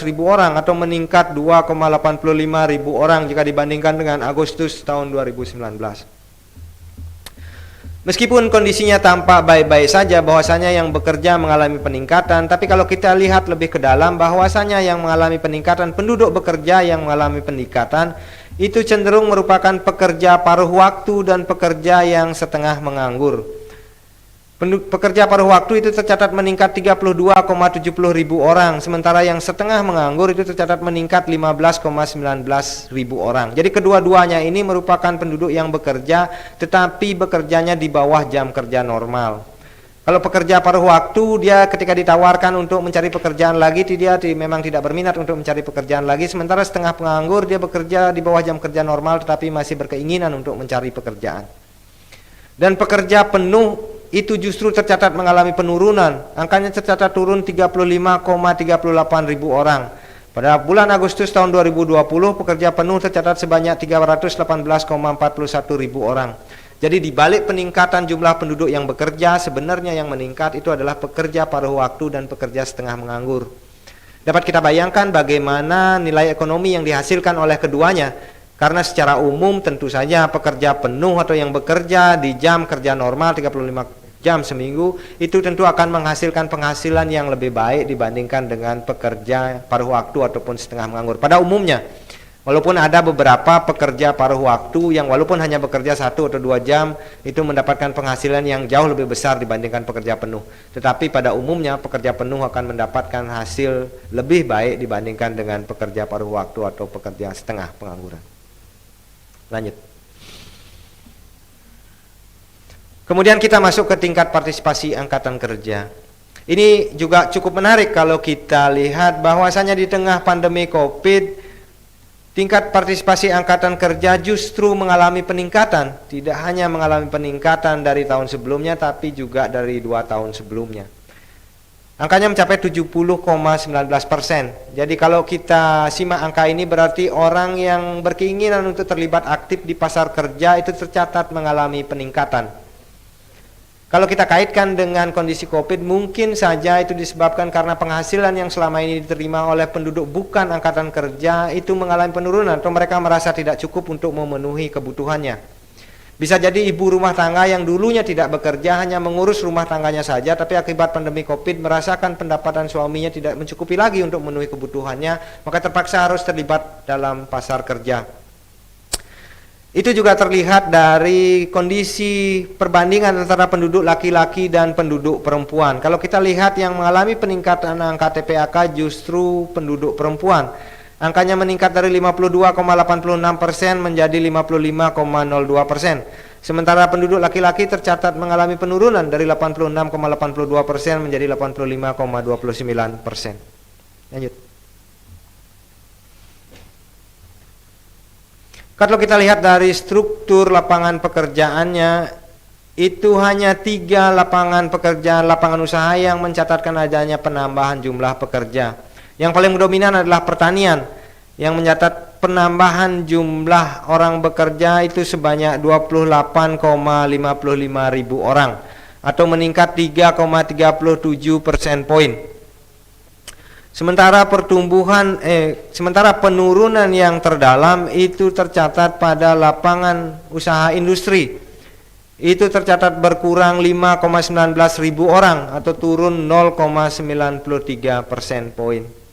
ribu orang atau meningkat 2,85 ribu orang jika dibandingkan dengan Agustus tahun 2019. Meskipun kondisinya tampak baik-baik saja bahwasanya yang bekerja mengalami peningkatan, tapi kalau kita lihat lebih ke dalam bahwasanya yang mengalami peningkatan, penduduk bekerja yang mengalami peningkatan itu cenderung merupakan pekerja paruh waktu dan pekerja yang setengah menganggur. Pekerja paruh waktu itu tercatat meningkat 32,70 ribu orang, sementara yang setengah menganggur itu tercatat meningkat 15,19 ribu orang. Jadi kedua-duanya ini merupakan penduduk yang bekerja tetapi bekerjanya di bawah jam kerja normal. Kalau pekerja paruh waktu, dia ketika ditawarkan untuk mencari pekerjaan lagi, dia memang tidak berminat untuk mencari pekerjaan lagi. Sementara setengah penganggur, dia bekerja di bawah jam kerja normal tetapi masih berkeinginan untuk mencari pekerjaan. Dan pekerja penuh itu justru tercatat mengalami penurunan. Angkanya tercatat turun 35,38 ribu orang. Pada bulan Agustus tahun 2020, pekerja penuh tercatat sebanyak 318,41 ribu orang. Jadi di balik peningkatan jumlah penduduk yang bekerja, sebenarnya yang meningkat itu adalah pekerja paruh waktu dan pekerja setengah menganggur. Dapat kita bayangkan bagaimana nilai ekonomi yang dihasilkan oleh keduanya. Karena secara umum tentu saja pekerja penuh atau yang bekerja di jam kerja normal 35 jam seminggu itu tentu akan menghasilkan penghasilan yang lebih baik dibandingkan dengan pekerja paruh waktu ataupun setengah menganggur. Pada umumnya, walaupun ada beberapa pekerja paruh waktu yang walaupun hanya bekerja 1 atau 2 jam itu mendapatkan penghasilan yang jauh lebih besar dibandingkan pekerja penuh. Tetapi pada umumnya pekerja penuh akan mendapatkan hasil lebih baik dibandingkan dengan pekerja paruh waktu atau pekerja setengah pengangguran. Lanjut. Kemudian kita masuk ke tingkat partisipasi angkatan kerja. Ini juga cukup menarik kalau kita lihat bahwasanya di tengah pandemi COVID, tingkat partisipasi angkatan kerja justru mengalami peningkatan. Tidak hanya mengalami peningkatan dari tahun sebelumnya, tapi juga dari 2 tahun sebelumnya. Angkanya mencapai 70,19%. Jadi kalau kita simak angka ini berarti orang yang berkeinginan untuk terlibat aktif di pasar kerja itu tercatat mengalami peningkatan. Kalau kita kaitkan dengan kondisi COVID, mungkin saja itu disebabkan karena penghasilan yang selama ini diterima oleh penduduk bukan angkatan kerja itu mengalami penurunan atau mereka merasa tidak cukup untuk memenuhi kebutuhannya. Bisa jadi ibu rumah tangga yang dulunya tidak bekerja hanya mengurus rumah tangganya saja, tapi akibat pandemi COVID merasakan pendapatan suaminya tidak mencukupi lagi untuk memenuhi kebutuhannya, maka terpaksa harus terlibat dalam pasar kerja. Itu juga terlihat dari kondisi perbandingan antara penduduk laki-laki dan penduduk perempuan. Kalau kita lihat yang mengalami peningkatan angka TPAK justru penduduk perempuan. Angkanya meningkat dari 52,86% menjadi 55,02%. Sementara penduduk laki-laki tercatat mengalami penurunan dari 86,82% menjadi 85,29%. Lanjut. Kalau kita lihat dari struktur lapangan pekerjaannya, itu hanya 3 lapangan usaha yang mencatatkan adanya penambahan jumlah pekerja. Yang paling dominan adalah pertanian, yang mencatat penambahan jumlah orang bekerja itu sebanyak 28,55 ribu orang, atau meningkat 3,37% poin. Sementara penurunan yang terdalam itu tercatat pada lapangan usaha industri. Itu tercatat berkurang 5,19 ribu orang atau turun 0,93% poin.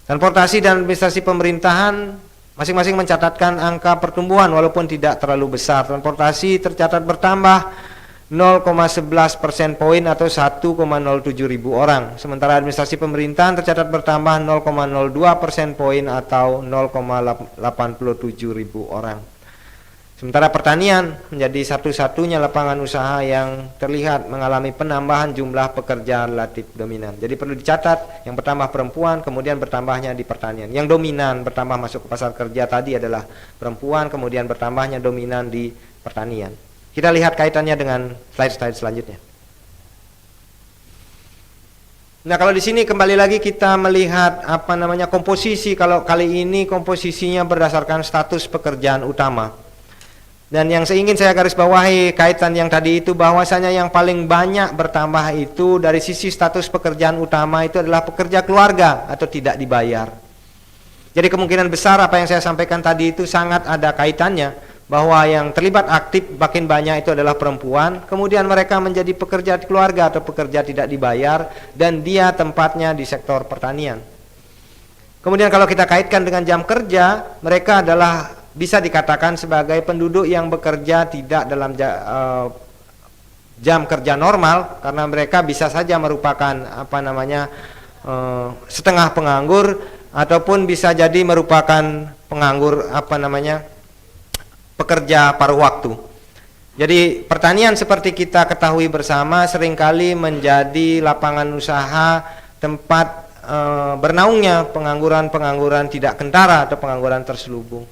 Transportasi dan administrasi pemerintahan masing-masing mencatatkan angka pertumbuhan walaupun tidak terlalu besar. Transportasi tercatat bertambah 0,11% poin atau 1,07 ribu orang. Sementara administrasi pemerintahan tercatat bertambah 0,02% poin atau 0,87 ribu orang. Sementara pertanian menjadi satu-satunya lapangan usaha yang terlihat mengalami penambahan jumlah pekerja relatif dominan. Jadi perlu dicatat, yang bertambah perempuan, kemudian bertambahnya di pertanian. Yang dominan bertambah masuk ke pasar kerja tadi adalah perempuan, kemudian bertambahnya dominan di pertanian. Kita lihat kaitannya dengan slide selanjutnya. Nah, kalau di sini kembali lagi kita melihat komposisi. Kalau kali ini komposisinya berdasarkan status pekerjaan utama. Dan yang ingin saya garis bawahi kaitan yang tadi itu, bahwasanya yang paling banyak bertambah itu dari sisi status pekerjaan utama itu adalah pekerja keluarga atau tidak dibayar. Jadi kemungkinan besar apa yang saya sampaikan tadi itu sangat ada kaitannya, bahwa yang terlibat aktif makin banyak itu adalah perempuan, kemudian mereka menjadi pekerja keluarga atau pekerja tidak dibayar, dan dia tempatnya di sektor pertanian. Kemudian kalau kita kaitkan dengan jam kerja, mereka adalah bisa dikatakan sebagai penduduk yang bekerja tidak dalam jam kerja normal, karena mereka bisa saja merupakan setengah penganggur, ataupun bisa jadi merupakan penganggur pekerja paruh waktu. Jadi pertanian seperti kita ketahui bersama seringkali menjadi lapangan usaha tempat bernaungnya pengangguran tidak kentara atau pengangguran terselubung.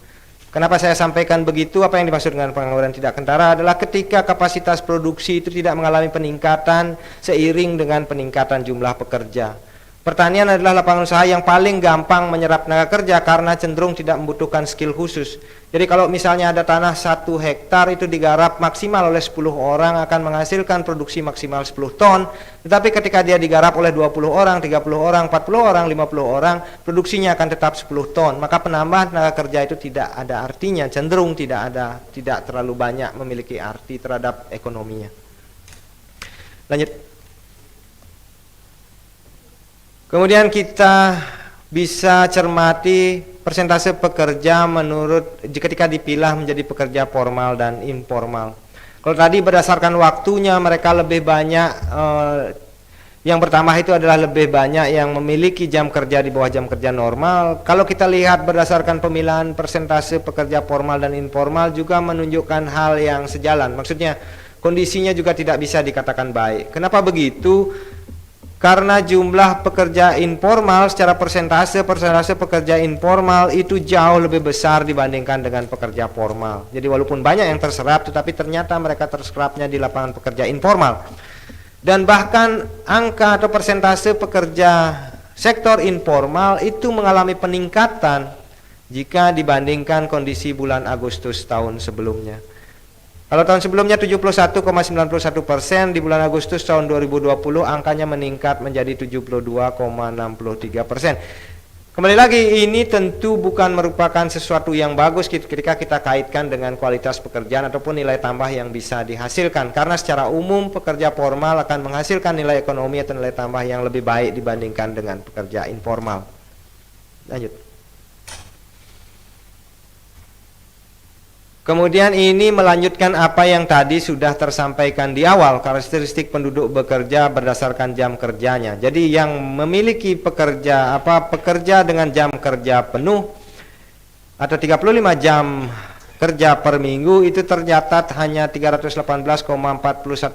Kenapa saya sampaikan begitu? Apa yang dimaksud dengan pengangguran tidak kentara adalah ketika kapasitas produksi itu tidak mengalami peningkatan seiring dengan peningkatan jumlah pekerja. Pertanian adalah lapangan usaha yang paling gampang menyerap tenaga kerja karena cenderung tidak membutuhkan skill khusus. Jadi kalau misalnya ada tanah 1 hektar itu digarap maksimal oleh 10 orang akan menghasilkan produksi maksimal 10 ton. Tetapi ketika dia digarap oleh 20 orang, 30 orang, 40 orang, 50 orang, produksinya akan tetap 10 ton. Maka penambahan tenaga kerja itu tidak ada artinya, cenderung tidak terlalu banyak memiliki arti terhadap ekonominya. Lanjut. Kemudian kita bisa cermati persentase pekerja menurut ketika dipilah menjadi pekerja formal dan informal. Kalau tadi berdasarkan waktunya mereka lebih banyak, yang pertama itu adalah lebih banyak yang memiliki jam kerja di bawah jam kerja normal. Kalau kita lihat berdasarkan pemilahan persentase pekerja formal dan informal juga menunjukkan hal yang sejalan. Maksudnya kondisinya juga tidak bisa dikatakan baik. Kenapa begitu? Karena jumlah pekerja informal secara persentase pekerja informal itu jauh lebih besar dibandingkan dengan pekerja formal. Jadi walaupun banyak yang terserap, tetapi ternyata mereka terserapnya di lapangan pekerja informal. Dan bahkan angka atau persentase pekerja sektor informal itu mengalami peningkatan jika dibandingkan kondisi bulan Agustus tahun sebelumnya. Kalau tahun sebelumnya 71,91%, di bulan Agustus tahun 2020 angkanya meningkat menjadi 72,63%. Kembali lagi, ini tentu bukan merupakan sesuatu yang bagus ketika kita kaitkan dengan kualitas pekerjaan ataupun nilai tambah yang bisa dihasilkan. Karena secara umum pekerja formal akan menghasilkan nilai ekonomi atau nilai tambah yang lebih baik dibandingkan dengan pekerja informal. Lanjut. Kemudian ini melanjutkan apa yang tadi sudah tersampaikan di awal, karakteristik penduduk bekerja berdasarkan jam kerjanya. Jadi yang memiliki pekerja dengan jam kerja penuh atau 35 jam kerja per minggu itu tercatat hanya 318,41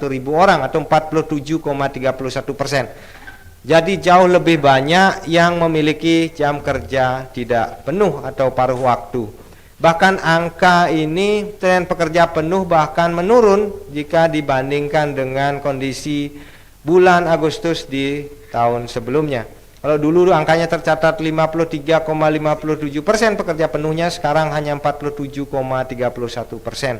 ribu orang atau 47,31%. Jadi jauh lebih banyak yang memiliki jam kerja tidak penuh atau paruh waktu. Bahkan angka ini, tren pekerja penuh bahkan menurun jika dibandingkan dengan kondisi bulan Agustus di tahun sebelumnya. Kalau dulu angkanya tercatat 53,57% pekerja penuhnya, sekarang hanya 47,31%.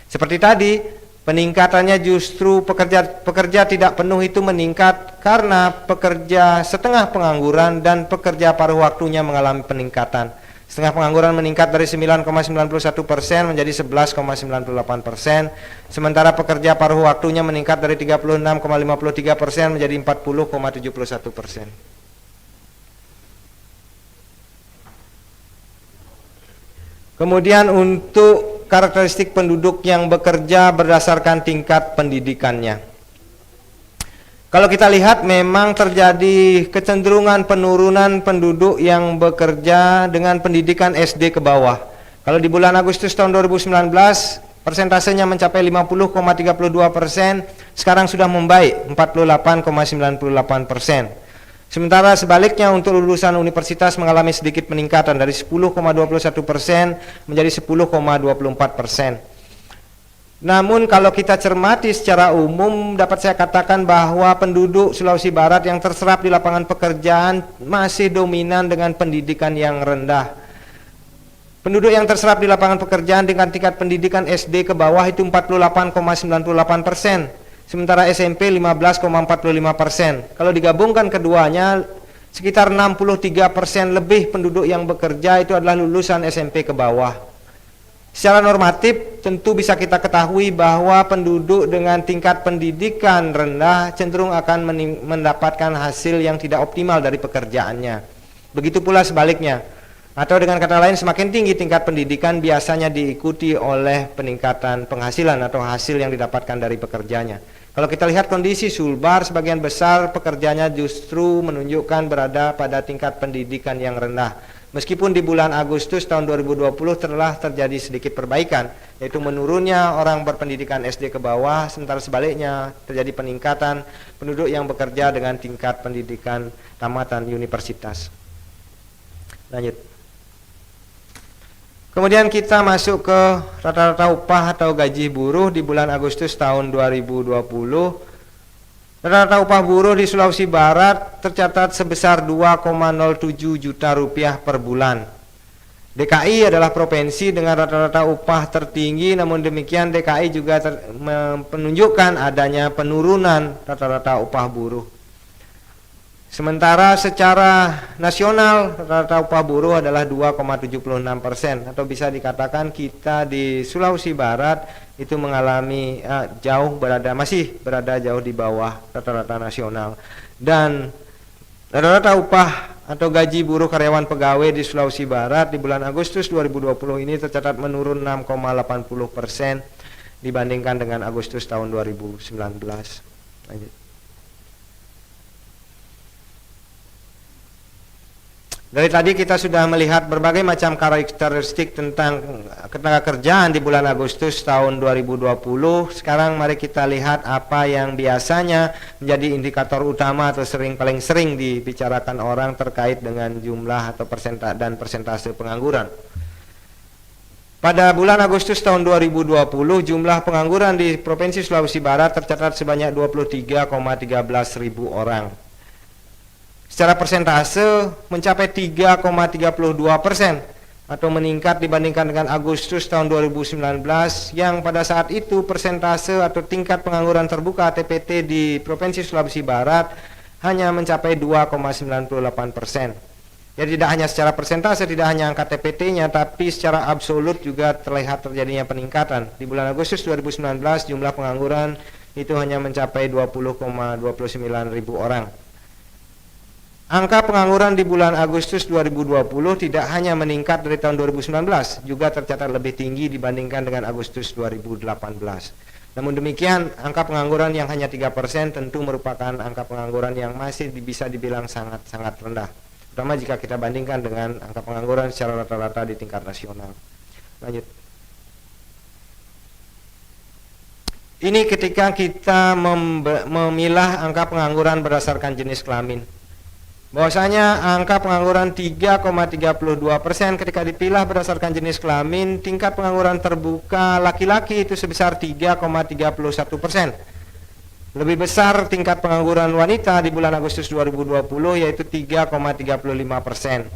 Seperti tadi, peningkatannya justru pekerja tidak penuh itu meningkat karena pekerja setengah pengangguran dan pekerja paruh waktunya mengalami peningkatan. Setengah pengangguran meningkat dari 9,91% menjadi 11,98%, sementara pekerja paruh waktunya meningkat dari 36,53% menjadi 40,71%. Kemudian untuk karakteristik penduduk yang bekerja berdasarkan tingkat pendidikannya. Kalau kita lihat memang terjadi kecenderungan penurunan penduduk yang bekerja dengan pendidikan SD ke bawah. Kalau di bulan Agustus tahun 2019 persentasenya mencapai 50,32%, sekarang sudah membaik 48,98%. Sementara sebaliknya untuk lulusan universitas mengalami sedikit peningkatan dari 10,21% menjadi 10,24%. Namun kalau kita cermati secara umum dapat saya katakan bahwa penduduk Sulawesi Barat yang terserap di lapangan pekerjaan masih dominan dengan pendidikan yang rendah. Penduduk yang terserap di lapangan pekerjaan dengan tingkat pendidikan SD ke bawah itu 48,98%, sementara SMP 15,45%. Kalau digabungkan keduanya sekitar 63% lebih penduduk yang bekerja itu adalah lulusan SMP ke bawah. Secara normatif tentu bisa kita ketahui bahwa penduduk dengan tingkat pendidikan rendah cenderung akan mendapatkan hasil yang tidak optimal dari pekerjaannya. Begitu pula sebaliknya. Atau dengan kata lain, semakin tinggi tingkat pendidikan biasanya diikuti oleh peningkatan penghasilan atau hasil yang didapatkan dari pekerjanya. Kalau kita lihat kondisi Sulbar, sebagian besar pekerjanya justru menunjukkan berada pada tingkat pendidikan yang rendah. Meskipun di bulan Agustus tahun 2020 telah terjadi sedikit perbaikan, yaitu menurunnya orang berpendidikan SD ke bawah, sementara sebaliknya terjadi peningkatan penduduk yang bekerja dengan tingkat pendidikan tamatan universitas. Lanjut. Kemudian kita masuk ke rata-rata upah atau gaji buruh di bulan Agustus tahun 2020. Rata-rata upah buruh di Sulawesi Barat tercatat sebesar 2,07 juta rupiah per bulan. DKI adalah provinsi dengan rata-rata upah tertinggi, namun demikian DKI juga menunjukkan adanya penurunan rata-rata upah buruh. Sementara secara nasional rata-rata upah buruh adalah 2,76%, atau bisa dikatakan kita di Sulawesi Barat itu mengalami masih berada jauh di bawah rata-rata nasional. Dan rata-rata upah atau gaji buruh karyawan pegawai di Sulawesi Barat di bulan Agustus 2020 ini tercatat menurun 6,80% dibandingkan dengan Agustus tahun 2019. Lanjut. Dari tadi kita sudah melihat berbagai macam karakteristik tentang ketenaga kerjaan di bulan Agustus tahun 2020. Sekarang mari kita lihat apa yang biasanya menjadi indikator utama atau paling sering dibicarakan orang terkait dengan jumlah atau persentase pengangguran. Pada bulan Agustus tahun 2020, jumlah pengangguran di Provinsi Sulawesi Barat tercatat sebanyak 23,13 ribu orang. Secara persentase mencapai 3,32% atau meningkat dibandingkan dengan Agustus tahun 2019 yang pada saat itu persentase atau tingkat pengangguran terbuka TPT di Provinsi Sulawesi Barat hanya mencapai 2,98%. Jadi tidak hanya secara persentase, tidak hanya angka TPT-nya, tapi secara absolut juga terlihat terjadinya peningkatan. Di bulan Agustus 2019 jumlah pengangguran itu hanya mencapai 20,29 ribu orang. Angka pengangguran di bulan Agustus 2020 tidak hanya meningkat dari tahun 2019, juga tercatat lebih tinggi dibandingkan dengan Agustus 2018. Namun demikian, angka pengangguran yang hanya 3% tentu merupakan angka pengangguran yang masih bisa dibilang sangat-sangat rendah, terutama jika kita bandingkan dengan angka pengangguran secara rata-rata di tingkat nasional. Lanjut. Ini ketika kita memilah angka pengangguran berdasarkan jenis kelamin. Bahwasanya angka pengangguran 3,32% ketika dipilah berdasarkan jenis kelamin, tingkat pengangguran terbuka laki-laki itu sebesar 3,31%. Lebih besar tingkat pengangguran wanita di bulan Agustus 2020 yaitu 3,35%.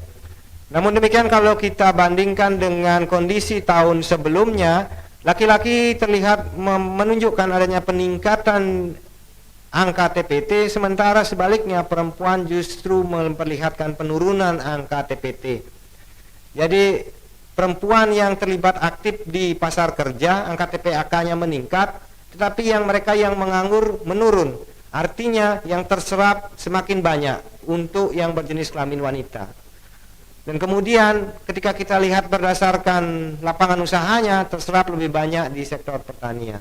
Namun demikian kalau kita bandingkan dengan kondisi tahun sebelumnya, laki-laki terlihat menunjukkan adanya peningkatan angka TPT, sementara sebaliknya perempuan justru memperlihatkan penurunan angka TPT. Jadi perempuan yang terlibat aktif di pasar kerja, angka TPAK-nya meningkat, tetapi mereka yang menganggur menurun. Artinya yang terserap semakin banyak untuk yang berjenis kelamin wanita. Dan kemudian ketika kita lihat berdasarkan lapangan usahanya, terserap lebih banyak di sektor pertanian.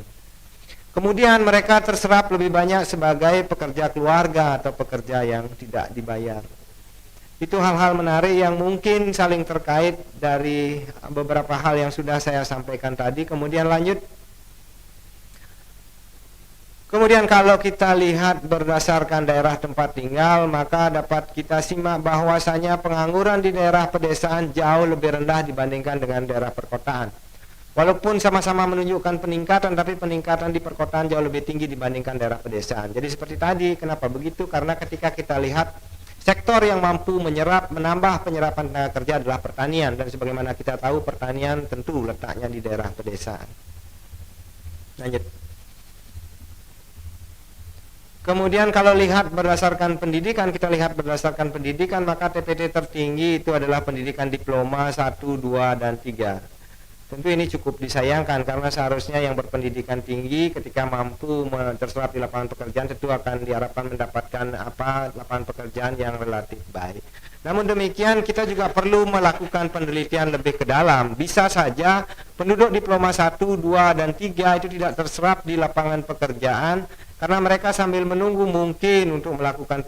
Kemudian mereka terserap lebih banyak sebagai pekerja keluarga atau pekerja yang tidak dibayar. Itu hal-hal menarik yang mungkin saling terkait dari beberapa hal yang sudah saya sampaikan tadi. Kemudian lanjut. Kemudian kalau kita lihat berdasarkan daerah tempat tinggal, maka dapat kita simak bahwasanya pengangguran di daerah pedesaan jauh lebih rendah dibandingkan dengan daerah perkotaan. Walaupun sama-sama menunjukkan peningkatan, tapi peningkatan di perkotaan jauh lebih tinggi dibandingkan daerah pedesaan. Jadi seperti tadi, kenapa begitu? Karena ketika kita lihat sektor yang mampu menambah penyerapan tenaga kerja adalah pertanian, dan sebagaimana kita tahu pertanian tentu letaknya di daerah pedesaan. Lanjut. Kemudian kalau lihat berdasarkan pendidikan, kita lihat berdasarkan pendidikan, maka TPT tertinggi itu adalah pendidikan diploma 1, 2, dan 3. Tentu ini cukup disayangkan karena seharusnya yang berpendidikan tinggi ketika mampu terserap di lapangan pekerjaan tentu akan diharapkan mendapatkan lapangan pekerjaan yang relatif baik. Namun demikian kita juga perlu melakukan penelitian lebih ke dalam. Bisa saja penduduk diploma 1, 2, dan 3 itu tidak terserap di lapangan pekerjaan karena mereka sambil menunggu mungkin untuk melakukan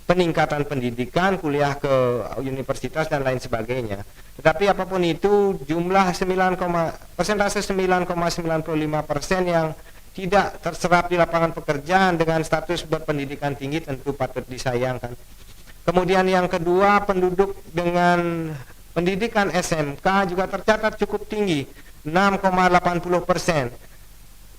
peningkatan pendidikan, kuliah ke universitas dan lain sebagainya. Tetapi apapun itu, jumlah persentase 9,95% yang tidak terserap di lapangan pekerjaan dengan status berpendidikan tinggi tentu patut disayangkan. Kemudian yang kedua, penduduk dengan pendidikan SMK juga tercatat cukup tinggi, 6,80%.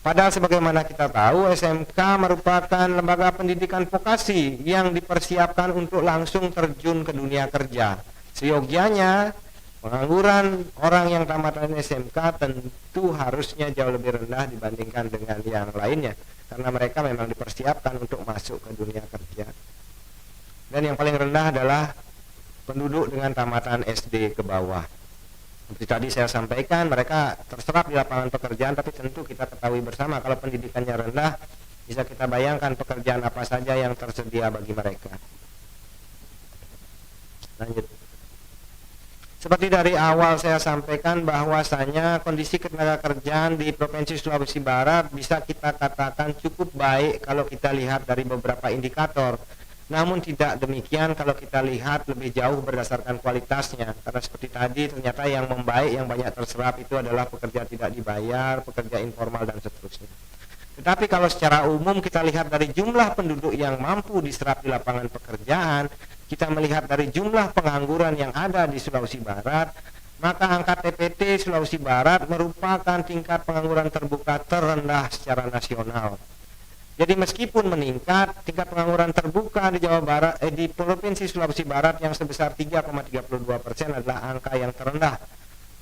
Padahal sebagaimana kita tahu, SMK merupakan lembaga pendidikan vokasi yang dipersiapkan untuk langsung terjun ke dunia kerja. Seyogianya, pengangguran orang yang tamatan SMK tentu harusnya jauh lebih rendah dibandingkan dengan yang lainnya, karena mereka memang dipersiapkan untuk masuk ke dunia kerja. Dan yang paling rendah adalah penduduk dengan tamatan SD ke bawah. Seperti tadi saya sampaikan, mereka terserap di lapangan pekerjaan, tapi tentu kita ketahui bersama kalau pendidikannya rendah, bisa kita bayangkan pekerjaan apa saja yang tersedia bagi mereka. Lanjut. Seperti dari awal saya sampaikan bahwasanya kondisi ketenaga kerjaan di Provinsi Sulawesi Barat bisa kita katakan cukup baik kalau kita lihat dari beberapa indikator. Namun tidak demikian kalau kita lihat lebih jauh berdasarkan kualitasnya. Karena seperti tadi ternyata yang membaik, yang banyak terserap itu adalah pekerja tidak dibayar, pekerja informal dan seterusnya. Tetapi kalau secara umum kita lihat dari jumlah penduduk yang mampu diserap di lapangan pekerjaan, kita melihat dari jumlah pengangguran yang ada di Sulawesi Barat, maka angka TPT Sulawesi Barat merupakan tingkat pengangguran terbuka terendah secara nasional. Jadi meskipun meningkat, tingkat pengangguran terbuka di Jawa Barat, di Provinsi Sulawesi Barat yang sebesar 3,32% adalah angka yang terendah,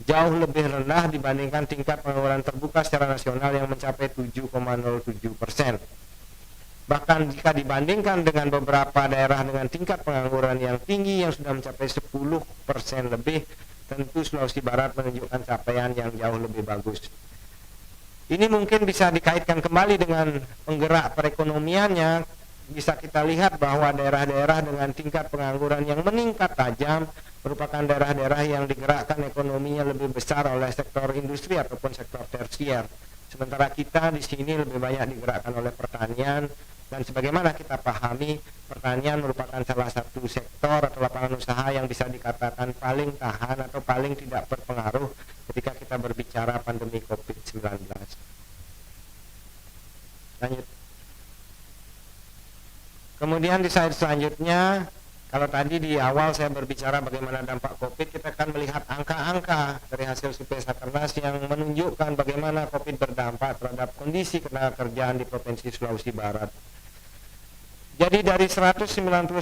jauh lebih rendah dibandingkan tingkat pengangguran terbuka secara nasional yang mencapai 7,07%. Bahkan jika dibandingkan dengan beberapa daerah dengan tingkat pengangguran yang tinggi yang sudah mencapai 10% lebih, tentu Sulawesi Barat menunjukkan capaian yang jauh lebih bagus. Ini mungkin bisa dikaitkan kembali dengan penggerak perekonomiannya. Bisa kita lihat bahwa daerah-daerah dengan tingkat pengangguran yang meningkat tajam merupakan daerah-daerah yang digerakkan ekonominya lebih besar oleh sektor industri ataupun sektor tersier. Sementara kita di sini lebih banyak digerakkan oleh pertanian, dan sebagaimana kita pahami, pertanian merupakan salah satu sektor atau lapangan usaha yang bisa dikatakan paling tahan atau paling tidak berpengaruh ketika kita berbicara pandemi COVID-19. Lanjut. Kemudian di slide selanjutnya, kalau tadi di awal saya berbicara bagaimana dampak COVID, kita akan melihat angka-angka dari hasil survei Sakernas yang menunjukkan bagaimana COVID berdampak terhadap kondisi ketenagakerjaan di Provinsi Sulawesi Barat. Jadi dari 191,72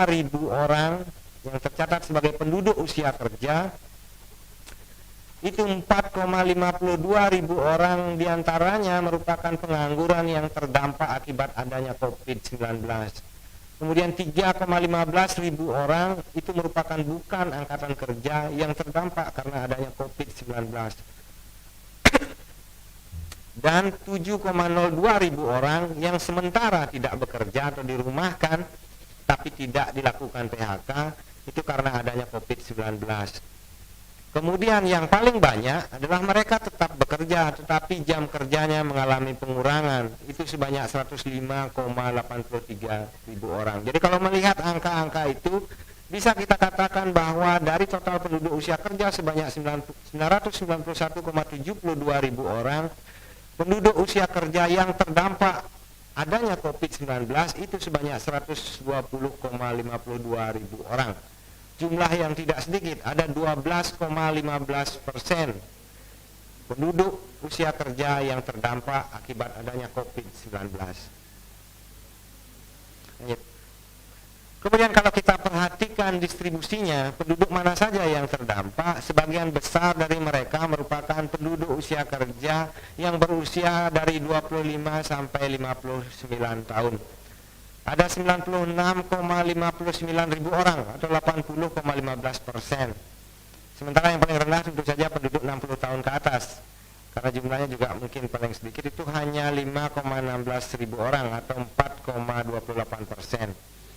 ribu orang yang tercatat sebagai penduduk usia kerja, itu 4,52 ribu orang diantaranya merupakan pengangguran yang terdampak akibat adanya COVID-19. Kemudian 3,15 ribu orang itu merupakan bukan angkatan kerja yang terdampak karena adanya COVID-19. Dan 7,02 ribu orang yang sementara tidak bekerja atau dirumahkan tapi tidak dilakukan PHK, itu karena adanya COVID-19. Kemudian yang paling banyak adalah mereka tetap bekerja tetapi jam kerjanya mengalami pengurangan, itu sebanyak 105,83 ribu orang. Jadi kalau melihat angka-angka itu, bisa kita katakan bahwa dari total penduduk usia kerja sebanyak 991,72 ribu orang, penduduk usia kerja yang terdampak adanya COVID-19 itu sebanyak 120,52 ribu orang. Jumlah yang tidak sedikit, ada 12,15% penduduk usia kerja yang terdampak akibat adanya COVID-19. Kemudian kalau kita perhatikan distribusinya, penduduk mana saja yang terdampak, sebagian besar dari mereka merupakan penduduk usia kerja yang berusia dari 25 sampai 59 tahun. Ada 96,59 ribu orang atau 80,15%. Sementara yang paling rendah tentu saja penduduk 60 tahun ke atas, karena jumlahnya juga mungkin paling sedikit, itu hanya 5,16 ribu orang atau 4,28%.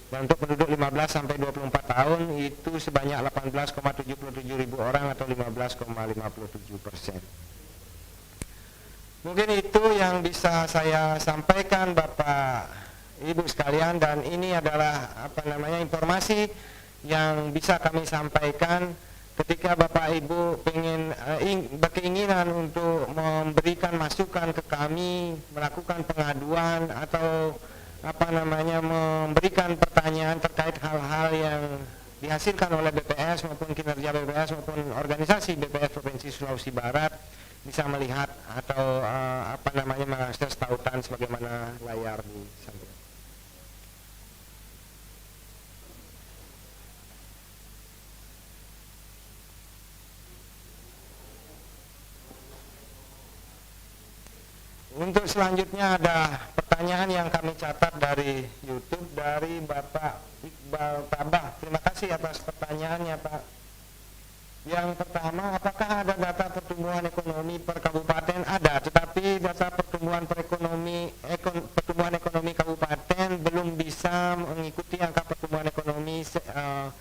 Dan untuk penduduk 15 sampai 24 tahun itu sebanyak 18,77 ribu orang atau 15,57%. Mungkin itu yang bisa saya sampaikan Bapak Ibu sekalian, dan ini adalah informasi yang bisa kami sampaikan ketika Bapak Ibu berkeinginan untuk memberikan masukan ke kami, melakukan pengaduan atau memberikan pertanyaan terkait hal-hal yang dihasilkan oleh BPS maupun kinerja BPS maupun organisasi BPS Provinsi Sulawesi Barat, bisa melihat atau mengakses tautan sebagaimana layar di samping. Untuk selanjutnya ada pertanyaan yang kami catat dari YouTube dari Bapak Iqbal Tabah. Terima kasih atas pertanyaannya, Pak. Yang pertama, apakah ada data pertumbuhan ekonomi per kabupaten? Ada, tetapi data pertumbuhan ekonomi kabupaten belum bisa mengikuti angka pertumbuhan ekonomi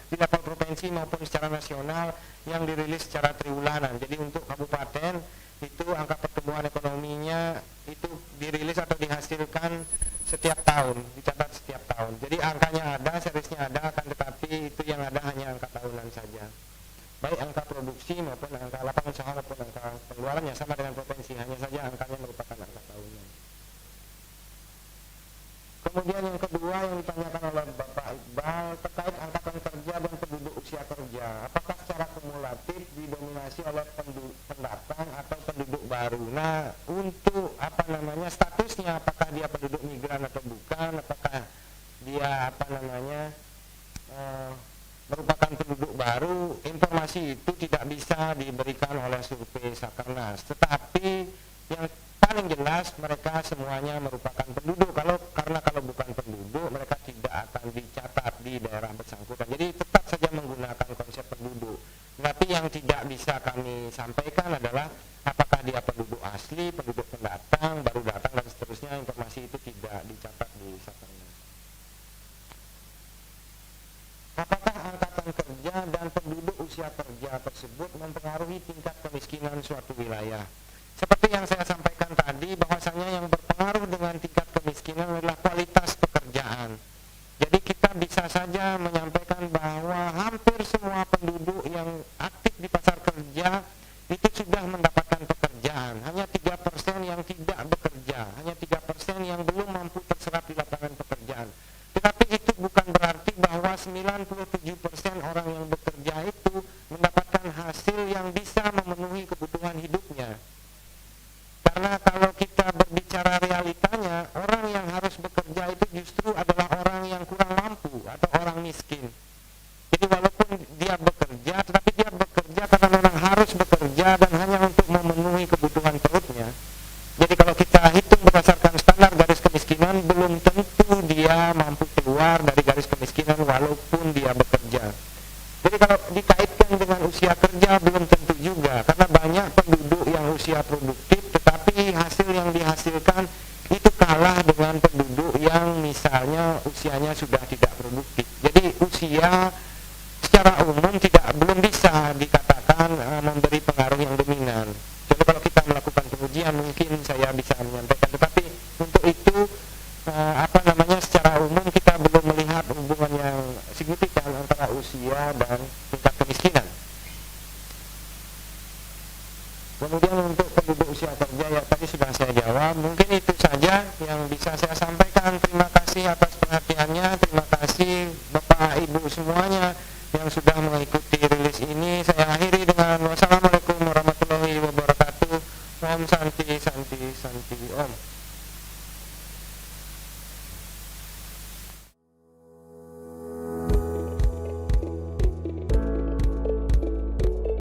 di level provinsi maupun secara nasional yang dirilis secara triwulanan. Jadi untuk kabupaten itu angka pertumbuhan ekonominya itu dirilis atau dihasilkan setiap tahun, dicatat setiap tahun. Jadi angkanya ada, seriesnya ada, akan tetapi itu yang ada hanya angka tahunan saja. Baik angka produksi maupun angka lapangan usaha maupun angka pengeluarannya sama dengan provinsi, hanya saja angkanya merupakan angka tahunan. Kemudian yang kedua yang ditanyakan oleh Bapak Iqbal terkait angkatan kerja dan penduduk usia kerja, apakah secara kumulatif didominasi oleh pendatang atau penduduk baru. Nah, untuk statusnya, apakah dia penduduk migran atau bukan, apakah dia merupakan penduduk baru, informasi itu tidak bisa diberikan oleh survei Sakernas. Tetapi yang paling jelas mereka semuanya merupakan penduduk. Karena kalau bukan penduduk mereka tidak akan dicatat di daerah bersangkutan. Jadi tetap saja menggunakan konsep penduduk. Tapi yang tidak bisa kami sampaikan adalah apakah dia penduduk asli, penduduk pendatang, baru datang dan seterusnya. Informasi itu tidak dicatat di Sakernas. Apakah angkatan kerja dan penduduk usia kerja tersebut mempengaruhi tingkat kemiskinan suatu wilayah? Seperti yang saya sampaikan tadi, bahwasanya yang berpengaruh dengan tingkat kemiskinan adalah kualitas pekerjaan. Jadi kita bisa saja menyampaikan bahwa hampir semua penduduk yang aktif di pasar kerja itu sudah mendapatkan pekerjaan. Hanya 3% yang tidak bekerja, hanya 3% yang belum mampu terserap di lapangan pekerjaan. Tetapi itu bukan berarti bahwa 97% orang yang bekerja itu mendapatkan hasil yang bisa memenuhi kebutuhan hidupnya. Karena kalau kita berbicara realitanya, orang yang harus bekerja itu justru adalah orang yang kurang mampu atau orang miskin. Jadi walaupun dia bekerja, tetapi dia bekerja karena memang harus bekerja dan hanya untuk memenuhi kebutuhan perutnya. Jadi kalau kita hitung berdasarkan standar garis kemiskinan, belum tentu dia mampu keluar dari garis kemiskinan walaupun dia bekerja. Jadi kalau dikaitkan dengan usia kerja belum tentu juga, karena banyak penduduk yang usia produktif tetapi hasil yang dihasilkan itu kalah dengan penduduk yang misalnya usianya sudah tidak produktif. Jadi usia secara umum belum bisa dikatakan memberi pengaruh yang dominan. Jadi kalau kita melakukan pengujian mungkin saya bisa menyampaikan, tetapi untuk itu secara umum kita belum melihat hubungan yang signifikan antara usia dan tingkat kemiskinan. Kemudian untuk penduduk usia kerja ya tadi sudah saya jawab. Mungkin itu saja yang bisa saya sampaikan. Terima kasih atas perhatiannya. Terima kasih Bapak Ibu semuanya yang sudah mengikuti rilis ini. Saya akhiri dengan wassalamualaikum